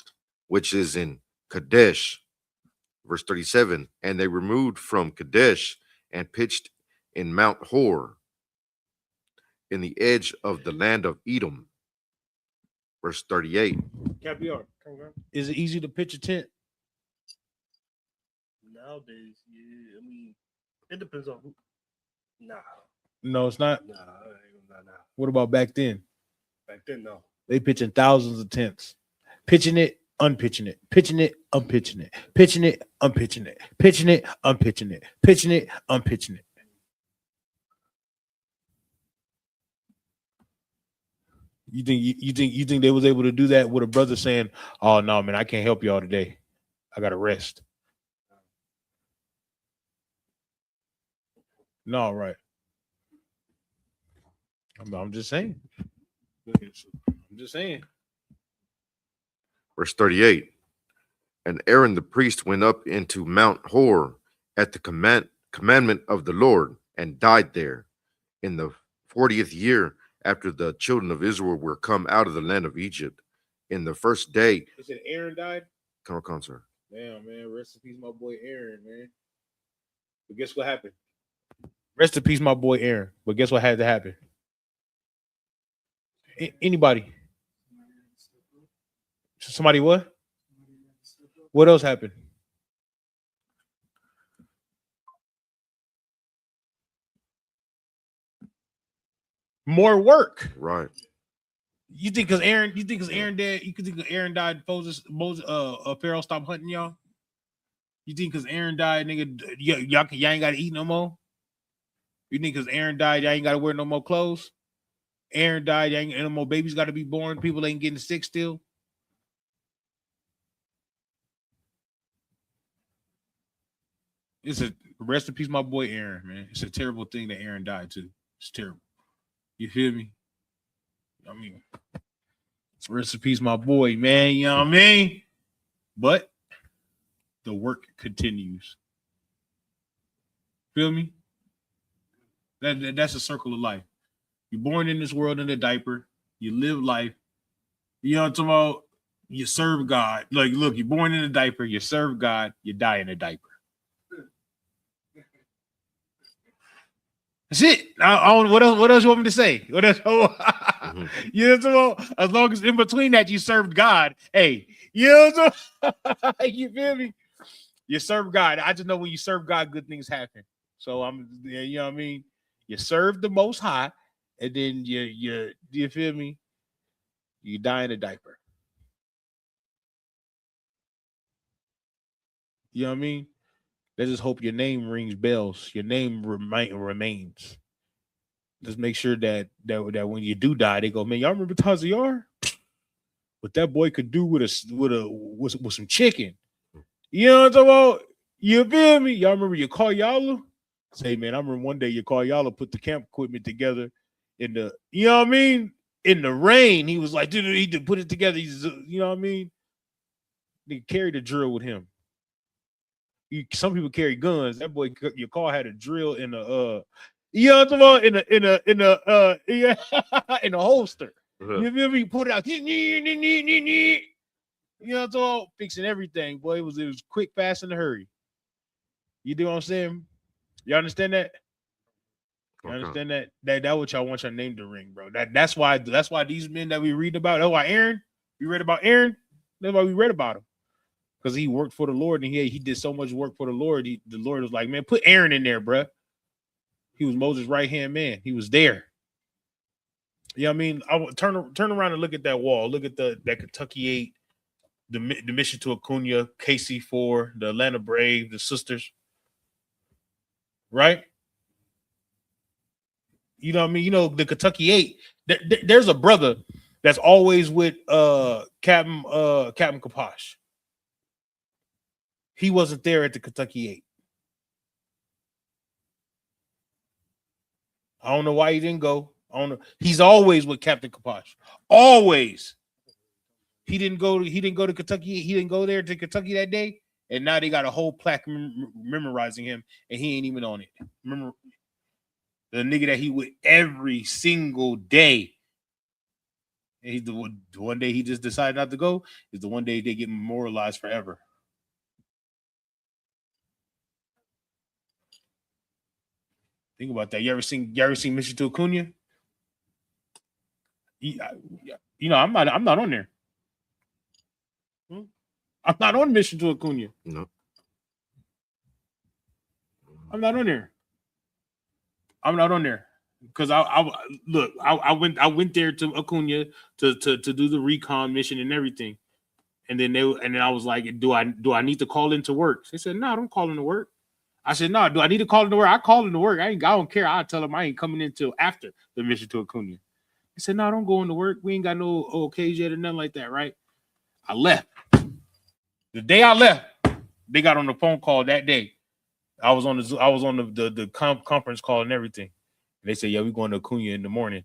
which is in Kadesh. Verse 37, and they removed from Kadesh and pitched in Mount Hor, in the edge of the land of Edom. Verse 38. Capiar, is it easy to pitch a tent? Nowadays, yeah, I mean, it depends on who. Nah, No, it's not. nah. What about back then? Back then, no. They pitching thousands of tents, pitching it, unpitching it, pitching it, unpitching it, pitching it, unpitching it, pitching it, unpitching it, pitching it, unpitching it. You think they was able to do that with a brother saying, "Oh no, man, I can't help y'all today. I gotta rest." No, right. I'm just saying. I'm just saying. Verse 38. And Aaron the priest went up into Mount Hor at the commandment of the Lord and died there in the 40th year after the children of Israel were come out of the land of Egypt. In the first day. They said Aaron died? Come on, sir. Damn, man. Rest in peace, my boy Aaron, man. But guess what happened? Rest in peace, my boy Aaron. But guess what had to happen? Anybody? Somebody what? What else happened? More work. Right. You think because Aaron dead, you could think because Aaron died, Pharaoh stopped hunting y'all? You think because Aaron died, nigga, y'all ain't gotta eat no more? You think because Aaron died, y'all ain't gotta wear no more clothes? Aaron died, y'all ain't no more babies gotta be born, people ain't getting sick still? It's a rest in peace, my boy Aaron, man. It's a terrible thing that Aaron died too. It's terrible. You feel me? I mean, rest in peace, my boy, man. You know what I mean? But the work continues. Feel me? That's a circle of life. You're born in this world in a diaper. You live life. You know what I'm talking about? You serve God. Like, look, you're born in a diaper. You serve God. You die in a diaper. That's it. What else you want me to say? What else? You know, as long as in between that you served God. Hey, you know, you feel me? You serve God. I just know when you serve God, good things happen. So you know what I mean? You serve the Most High, and then you feel me? You die in a diaper. You know what I mean? Let's just hope your name rings bells. Your name remains. Just make sure that when you do die, they go, man, y'all remember Tazayar? What that boy could do with some chicken. You know what I'm talking about? You feel me? Y'all remember Yakayala? Say, man, I remember one day Yakayala put the camp equipment together in the, you know what I mean? In the rain. He was like, dude, he did put it together. He's, you know what I mean? They carried a drill with him. Some people carry guns. That boy, your car had a drill in the You know what I'm talking about? In a holster. Uh-huh. You feel me? Put it out. You know what I'm talking about? Fixing everything. Boy, it was quick, fast, in a hurry. You do what I'm saying? You understand that? You Okay. understand that? That what y'all want your name to ring, bro. That's why these men that we read about, Aaron. We read about Aaron. That's why we read about him. Because he worked for the Lord and he did so much work for the Lord. The Lord was like, man, put Aaron in there, bro. He was Moses' right-hand man. He was there. You know what I mean? I would turn around and look at that wall. Look at that Kentucky 8, the mission to Acuna, KC4, the Atlanta Brave, the sisters. Right? You know what I mean? You know, the Kentucky 8. There's a brother that's always with Captain Kaposh. He wasn't there at the Kentucky 8. I don't know why he didn't go. I don't know. He's always with Captain Kaposh. Always. He didn't go to Kentucky. He didn't go there to Kentucky that day. And now they got a whole plaque memorizing him, and he ain't even on it. Remember the nigga that he with every single day. And he's the one day he just decided not to go is the one day they get memorialized forever. Think about that. You ever seen Mission to Acuna? You know, I'm not on there. I'm not on Mission to Acuna. No. I'm not on there. I'm not on there because I went there to Acuna to do the recon mission and everything, and then I was like, do I need to call into work? They said, no, don't call into work. I said, no, do I need to call into work? I call into work. I don't care. I'll tell them I ain't coming in until after the Mission to Acuna. He said, no, don't go into work. We ain't got no okays yet or nothing like that, right? I left. The day I left, they got on the phone call that day. I was on the conference call and everything. And they said, yeah, we're going to Acuna in the morning.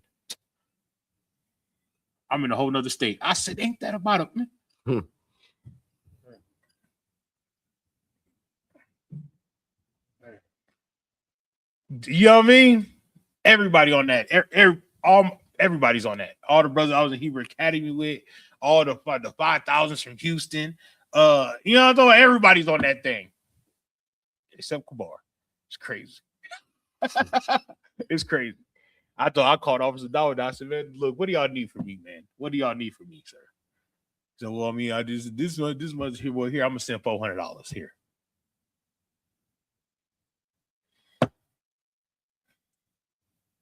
I'm in a whole nother state. I said, ain't that about it, man? You know what I mean? Everybody on that. Everybody's on that. All the brothers I was in Hebrew Academy with, all the 5,000s from Houston. You know what I'm talking? Everybody's on that thing. Except Kabar. It's crazy. It's crazy. I thought I called Officer Dawud. I said, man, look, what do y'all need from me, man? What do y'all need from me, sir? So, well, I mean, I just this much here. Well, here, I'm gonna send $400 here.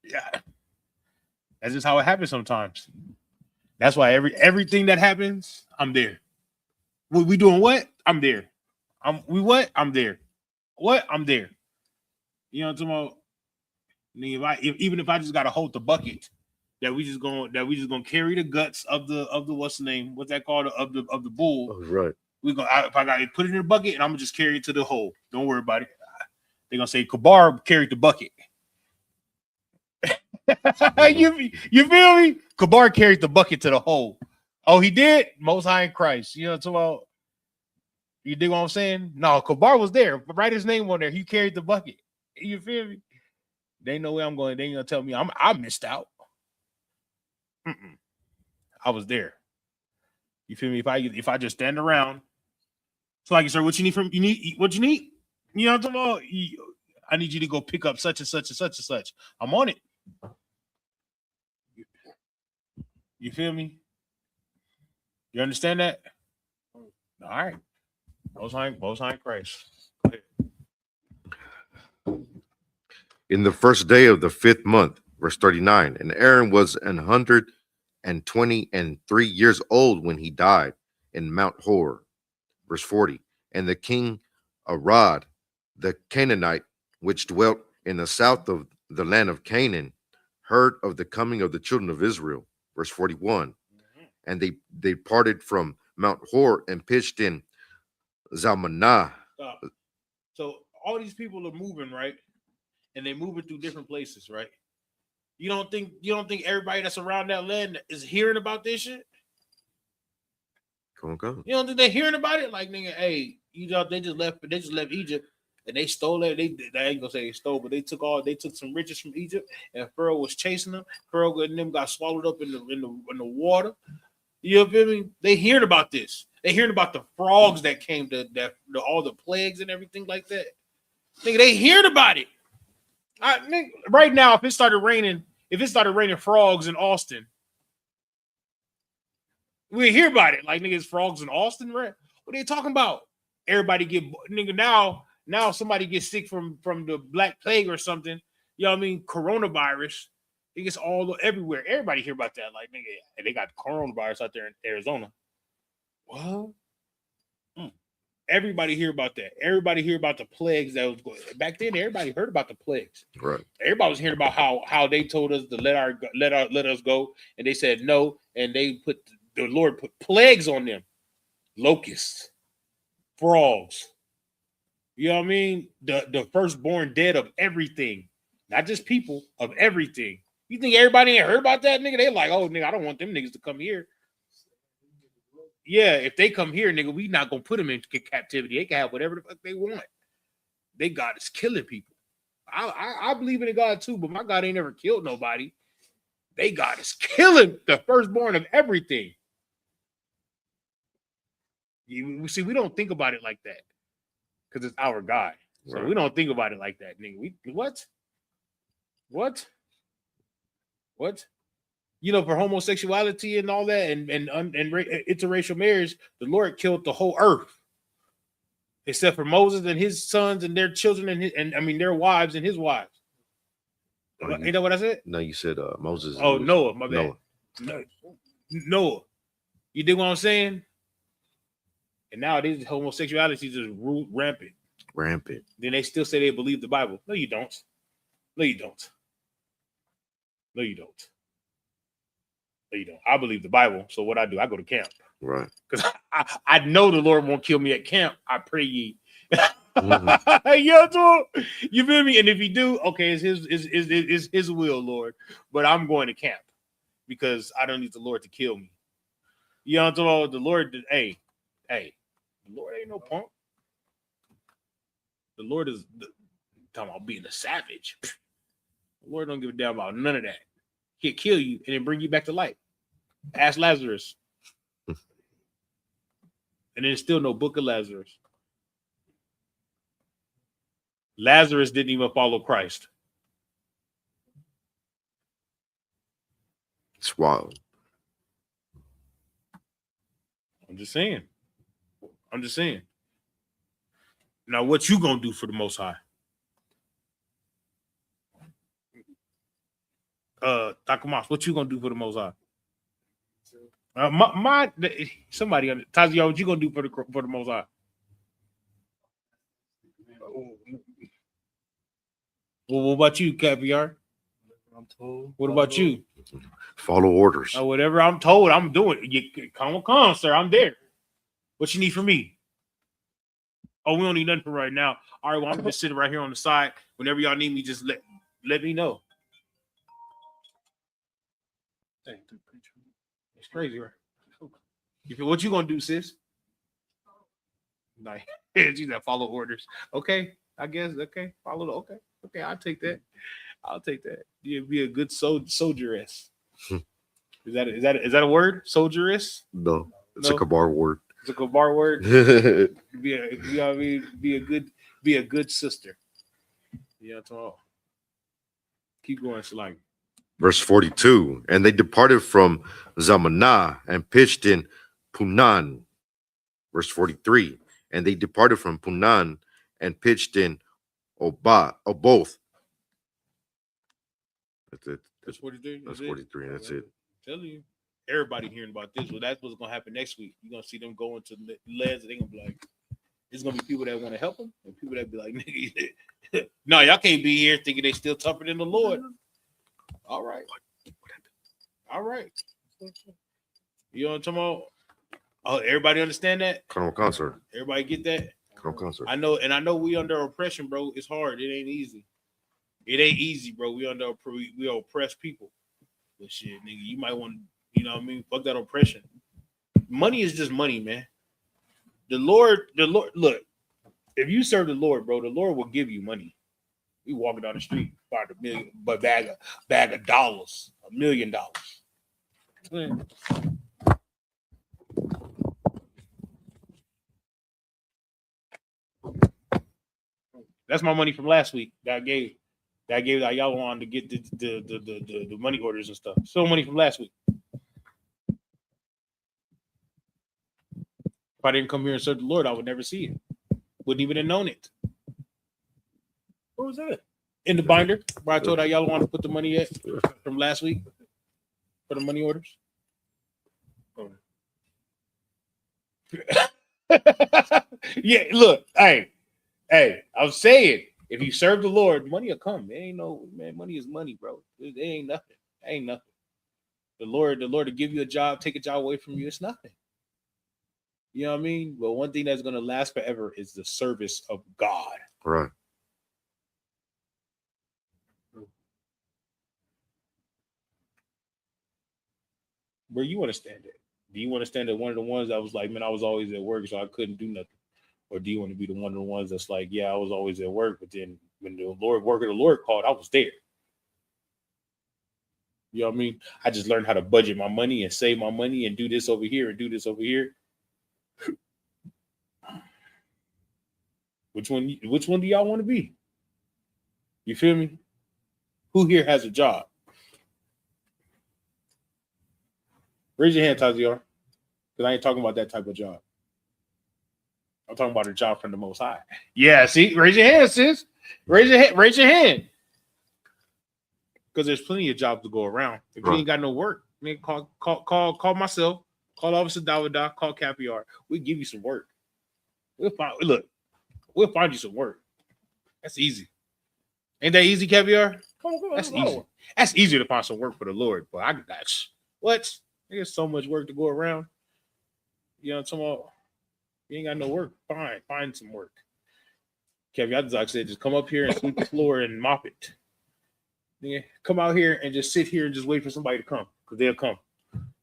Yeah. That's just how it happens sometimes. That's why everything that happens, I'm there. We doing what? I'm there. I'm there. What? I'm there. You know what I'm talking about? Even if I just gotta hold the bucket, that we just gonna carry the guts of the what's the name? What's that called? Of the bull. Oh, right. If I gotta put it in the bucket and I'm gonna just carry it to the hole. Don't worry about it. They're gonna say Kabar carried the bucket. You feel me? Kabar carried the bucket to the hole. Oh, he did? Most High in Christ. You know what I'm talking about? You dig what I'm saying? No, Kabar was there. Write his name on there. He carried the bucket. You feel me? They know where I'm going. They ain't gonna tell me I missed out. I was there. You feel me? If I just stand around, so like, sir, what you need from what you need? You know what I'm talking about? I need you to go pick up such and such and such and such. I'm on it. You feel me? You understand that? All right. Most High in Christ. Go ahead. In the first day of the 5th month, verse 39, and Aaron was 123 years old when he died in Mount Hor. Verse 40, and the king Arad, the Canaanite, which dwelt in the south of the land of Canaan, heard of the coming of the children of Israel. Verse 41, and they departed from Mount Hor and pitched in Zalmanah. So all these people are moving, right? And they're moving through different places, right? You don't think everybody that's around that land is hearing about this shit? Come on. You don't think they're hearing about it? Like, nigga, hey, they just left Egypt and they stole it. I ain't gonna say they stole, but they took some riches from Egypt, and Pharaoh was chasing them. Pharaoh and them got swallowed up in the water. You feel me? They heard about this. They heard about the frogs that came to all the plagues and everything like that. Nigga, they heard about it. Nigga, right now, if it started raining frogs in Austin, we hear about it. Like, niggas, frogs in Austin, right? What are they talking about? Everybody get nigga now somebody gets sick from the Black Plague or something. You know what I mean? Coronavirus. It gets everywhere. Everybody hear about that. Like, nigga, they got coronavirus out there in Arizona. What? Everybody hear about that. Everybody hear about the plagues that was going. Back then, everybody heard about the plagues. Right. Everybody was hearing about how they told us to let us go, and they said no, and the Lord put plagues on them, locusts, frogs. You know what I mean? The firstborn dead of everything, not just people, of everything. You think everybody ain't heard about that, nigga? They like, oh, nigga, I don't want them niggas to come here. Yeah, if they come here, nigga, we not gonna put them in captivity. They can have whatever the fuck they want. They God is killing people. I believe in God too, but my God ain't never killed nobody. They God is killing the firstborn of everything. We don't think about it like that because it's our God. So we don't think about it like that, nigga. What? You know, for homosexuality and all that, and interracial marriage, the Lord killed the whole earth, except for Moses and his sons and their children and their wives and his wives. Ain't that what I said? No, you said Moses. Oh, Noah, my bad. Noah. You dig what I'm saying? And nowadays, homosexuality is just rampant. Rampant. Then they still say they believe the Bible. No, you don't. No, you don't. No, you don't. No, you don't. I believe the Bible. So what I do, I go to camp. Right. Because I know the Lord won't kill me at camp. I pray ye. Mm-hmm. You feel me? And if you do, okay, it's his will, Lord. But I'm going to camp because I don't need the Lord to kill me. You know what I'm talking about? The Lord, hey, the Lord ain't no punk. The Lord is talking about being a savage. The Lord don't give a damn about none of that. He'll kill you and then bring you back to life. Ask Lazarus. And there's still no book of Lazarus. Lazarus didn't even follow Christ. It's wild. I'm just saying. Now, what you gonna do for the Most High? Takamas, what you gonna do for the Most High? Somebody on Tazio, what you gonna do for the Most High? Well, what about you, Caviar? What about you? Follow orders. Whatever I'm told, I'm doing. Come, sir. I'm there. What you need from me? Oh, we don't need nothing for right now. All right, well, I'm just sitting right here on the side. Whenever y'all need me, just let me know. It's crazy, right? What you gonna do, sis? Like, you that follow orders. Okay, I guess. Okay, follow. Okay, I'll take that. You be a good soldieress. Is that a word? Soldieress? No, it's a Kabar word. It's a Kabar word. Be a good sister. Yeah, that's all. Keep going, Shalai. Verse 42, and they departed from Zamanah and pitched in Punan. Verse 43, and they departed from Punan and pitched in Oboth. That's it. That's 43. That's 43. That's it. Tell you, everybody hearing about this. Well, that's what's gonna happen next week. You're gonna see them going to leads, and they're gonna be like, there's gonna be people that want to help them, and people that be like, nigga, no, y'all can't be here thinking they still tougher than the Lord. All right. You know what I'm talking about? Oh, everybody understand that? Colonel Concert. Everybody get that? Colonel Concert. I know we under oppression, bro. It's hard. It ain't easy. It ain't easy, bro. We oppressed people. But shit, nigga, you might want, you know what I mean? Fuck that oppression. Money is just money, man. The Lord, look, If you serve the Lord, bro, the Lord will give you money. We walking down the street, find a bag of dollars, $1 million. Man. That's my money from last week that I gave y'all on to get the money orders and stuff. So money from last week. If I didn't come here and serve the Lord, I would never see it. Wouldn't even have known it. What was that? In the binder where I told y'all want to put the money at from last week for the money orders. Yeah, look, hey, I'm saying if you serve the Lord, money will come. It ain't no man, money is money, bro. It ain't nothing. It ain't nothing. The Lord to give you a job, take a job away from you, it's nothing. You know what I mean? But one thing that's gonna last forever is the service of God. Right. Where you want to stand at? Do you want to stand at one of the ones that was like, man, I was always at work, so I couldn't do nothing? Or do you want to be the one of the ones that's like, yeah, I was always at work, but then when the work of the Lord called, I was there. You know what I mean? I just learned how to budget my money and save my money and do this over here and do this over here. Which one do y'all want to be? You feel me? Who here has a job? Raise your hand, Taziar. Because I ain't talking about that type of job. I'm talking about a job from the Most High. Yeah, see? Raise your hand, sis. Raise your hand. Because there's plenty of jobs to go around. If you ain't got no work, man, call myself, call Officer Dawada, call Capiar. We'll give you some work. We'll find you some work. That's easy. Ain't that easy, Caviar? That's easy. That's easier to find some work for the Lord. But I got what? There's so much work to go around. You know what I'm talking about? You ain't got no work. Fine. Find some work. Caviar said, just come up here and sweep the floor and mop it. Yeah, come out here and just sit here and just wait for somebody to come. Because they'll come.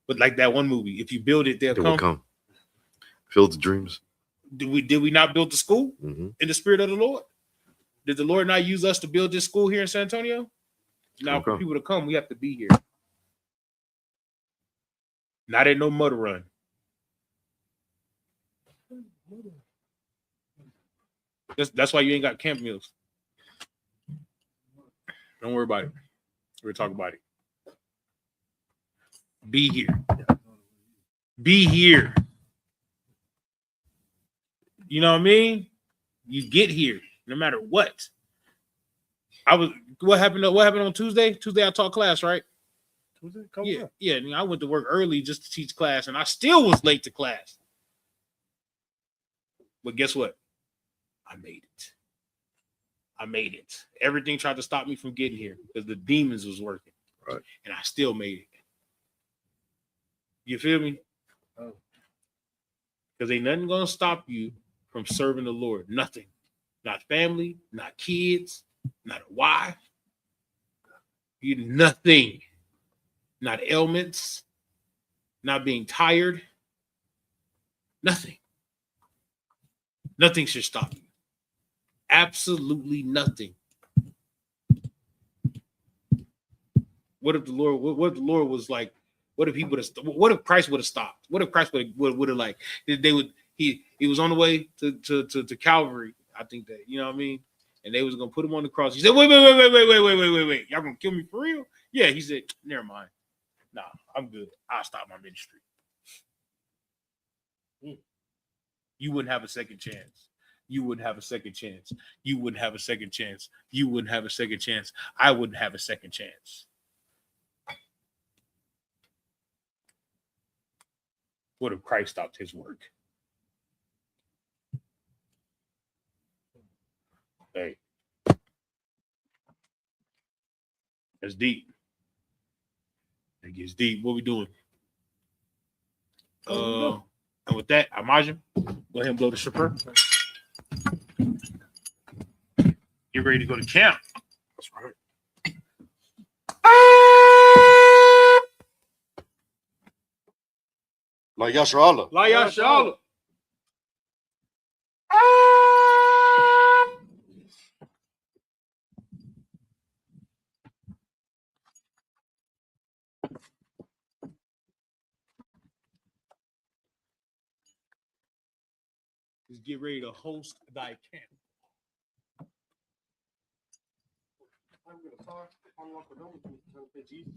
But like that one movie, if you build it, they'll come. Field the dreams. Did we not build the school in the spirit of the Lord? Did the Lord not use us to build this school here in San Antonio? Now, for people to come, we have to be here. Not at no mud run. That's why you ain't got camp meals. Don't worry about it. We'll talk about it. Be here. Be here. You know what I mean? You get here no matter what. What happened on Tuesday? Tuesday I taught class, right? Tuesday? Yeah. I mean, I went to work early just to teach class, and I still was late to class. But guess what? I made it. Everything tried to stop me from getting here because the demons was working. Right. And I still made it. You feel me? Because ain't nothing gonna stop you from serving the Lord. Nothing. Not family, not kids, not a wife. Nothing. Not ailments, not being tired. Nothing. Nothing should stop you. Absolutely nothing. What if the Lord? What if the Lord was like? What if he would have? What if Christ would have stopped? What if Christ would have like? They would. He was on the way to Calvary. I think that, you know what I mean. And they was gonna put him on the cross. He said, "Wait! Y'all gonna kill me for real?" Yeah. He said, "Never mind. Nah, I'm good. I'll stop my ministry." You wouldn't have a second chance. You wouldn't have a second chance. You wouldn't have a second chance. You wouldn't have a second chance. I wouldn't have a second chance. What if Christ stopped his work? Hey, that's deep. It gets deep. What we doing? And with that, Amajim, go ahead and blow the shofar. Get ready to go to camp. That's right. La Yasha Allah. La Yasha Allah. get ready to host thy camp. I'm going to start. Unlock the door. Turn the page east.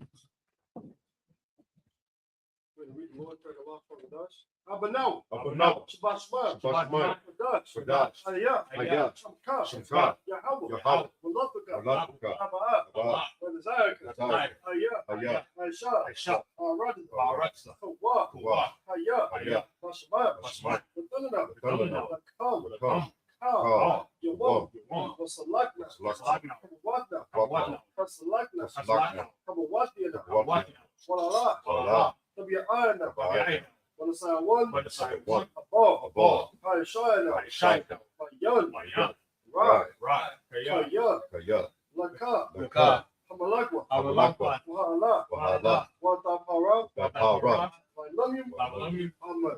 We're going to read the Lord, turn the law from the Dutch. But no. Shabbat Shabbat. Shabbat Shabbat. Dutch. Dutch. Hayah. Hayah. Shamka. Shamka. Yahweh. Yahweh. Malafika. Malafika. Abba. Abba. Zayaka. Zayaka. Hayah. Hayah. Aisha. Radha. Baraksa. Kawa. Kawa. Hayah. Hayah. Shabbat. Shabbat. Wadunana. Wadunana. Come. Come. Come. Yawam. Yawam. Wasalakna. Wasalakna. Wadna. Wadna. Wasalakna. Wasalakna. Kawawadina. Wadna. Walala. Walala. Tabi'ana. Tabi'ana. Wanasayawan. Wanasayawan. Abba. Abba. Hayashayana. Hayashayana. Mayan. Mayan. Right. Right. Kaya. Kaya. Laka. Laka. Hamalakwa. Amalakwa. Wahala. Wahala. Watapara. Wapara. Vailamim. Amen.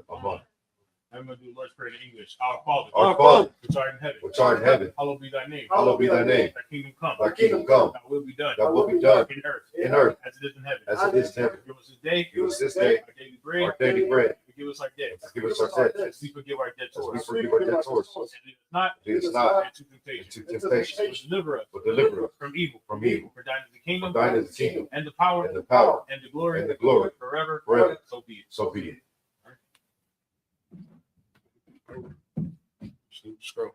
Amen. I'm going to do the Lord's Prayer in English. Our Father, Our Father, which art in heaven, which art in heaven, hallowed be thy name. hallowed be thy name. Thy kingdom come. Thy kingdom come. Thy will be done. Thy will be done In earth. in earth As it is in heaven. as it is in heaven. Give us this day. Give us this day Our daily bread. our daily bread. Forgive us our debts. Forgive us our debts. As we forgive our debtors. As we forgive our debtors. And lead us not Lead us not into temptation. into temptation, But deliver us but deliver us from evil. from evil. For thine is the kingdom. For thine is the kingdom, And the power. and the power, And the glory. and the glory, Forever. forever. So be it. So be it. Scroll.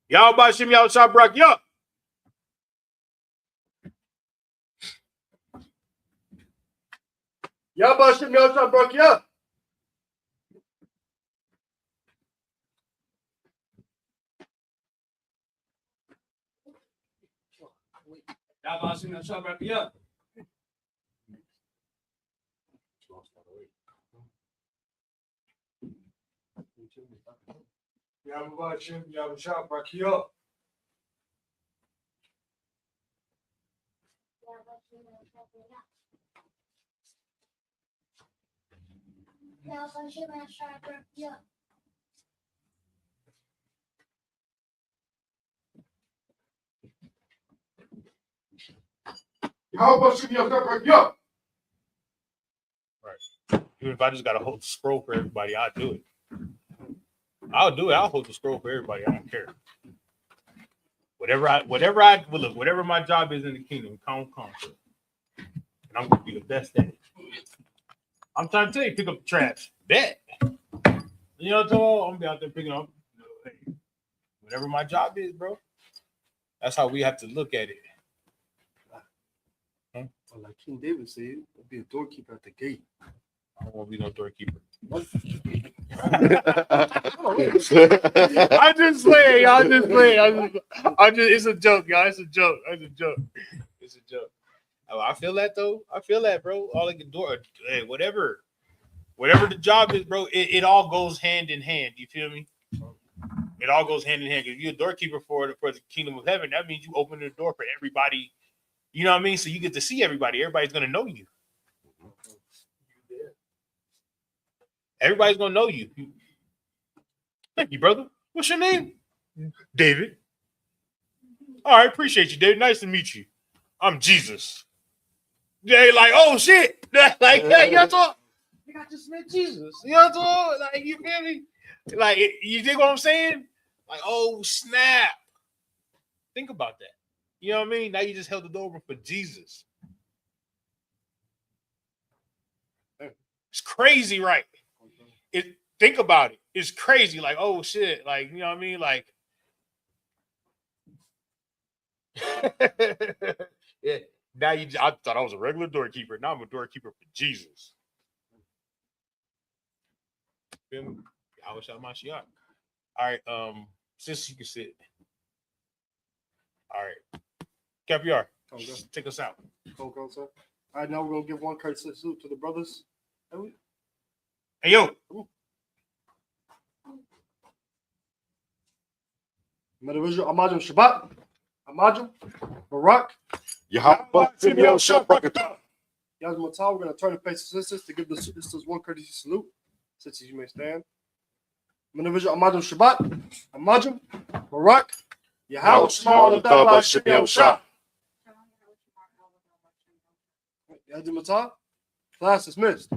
Y'all Bashim Y'all Shabrak Yup. Yabashim Yosha Brakia. Yabashim Y'all Shabrak Yup. Yabashim Yabashah Brakia. Yahweh Yahweh. Even if I just got to hold the scroll for everybody, I'll do it. I'll do it. I'll hold the scroll for everybody. I don't care. Whatever my job is in the kingdom, conquer. And I'm gonna be the best at it. I'm trying to tell you, pick up the trash. Bet. You know what I'm talking about? I'm gonna be out there picking up. Whatever my job is, bro. That's how we have to look at it. Well, like King David said, I'll be a doorkeeper at the gate. I don't want to be no doorkeeper. I'm I just play. It's a joke, y'all. It's a joke. It's a joke. Oh, I feel that though. I feel that, bro. All I can do, hey, whatever the job is, bro. It all goes hand in hand. You feel me? It all goes hand in hand. If you're a doorkeeper for the kingdom of heaven, that means you open the door for everybody. You know what I mean? So you get to see everybody. Everybody's gonna know you. Everybody's gonna know you. Thank you, brother. What's your name? David. All right, appreciate you, David. Nice to meet you. I'm Jesus. They like, oh shit. Like, yeah, you know what I'm talking? I just met Jesus. You know what I'm talking? Like, you feel me? Like, you dig what I'm saying? Like, oh snap. Think about that. You know what I mean? Now you just held the door open for Jesus. It's crazy, right? Think about it. It's crazy. Like, oh shit. Like, you know what I mean? Like, yeah. Now I thought I was a regular doorkeeper. Now I'm a doorkeeper for Jesus. Feel me? I wish I might see. All right. Since you can sit. All right. Caviar, take us out. Go, sir. All right, now we're gonna give one courtesy salute to the brothers. Hey, yo. Medivision Amajim Shabbat. Amajim Barak. Yahweh Shabbat. Yazmatal, we're gonna turn and face the sisters to give the sisters one courtesy salute. Sisters, you may stand. Medivision Amajim Shabbat. Amajim Barak. Yahweh Shabbat. Yazmatal. Class dismissed.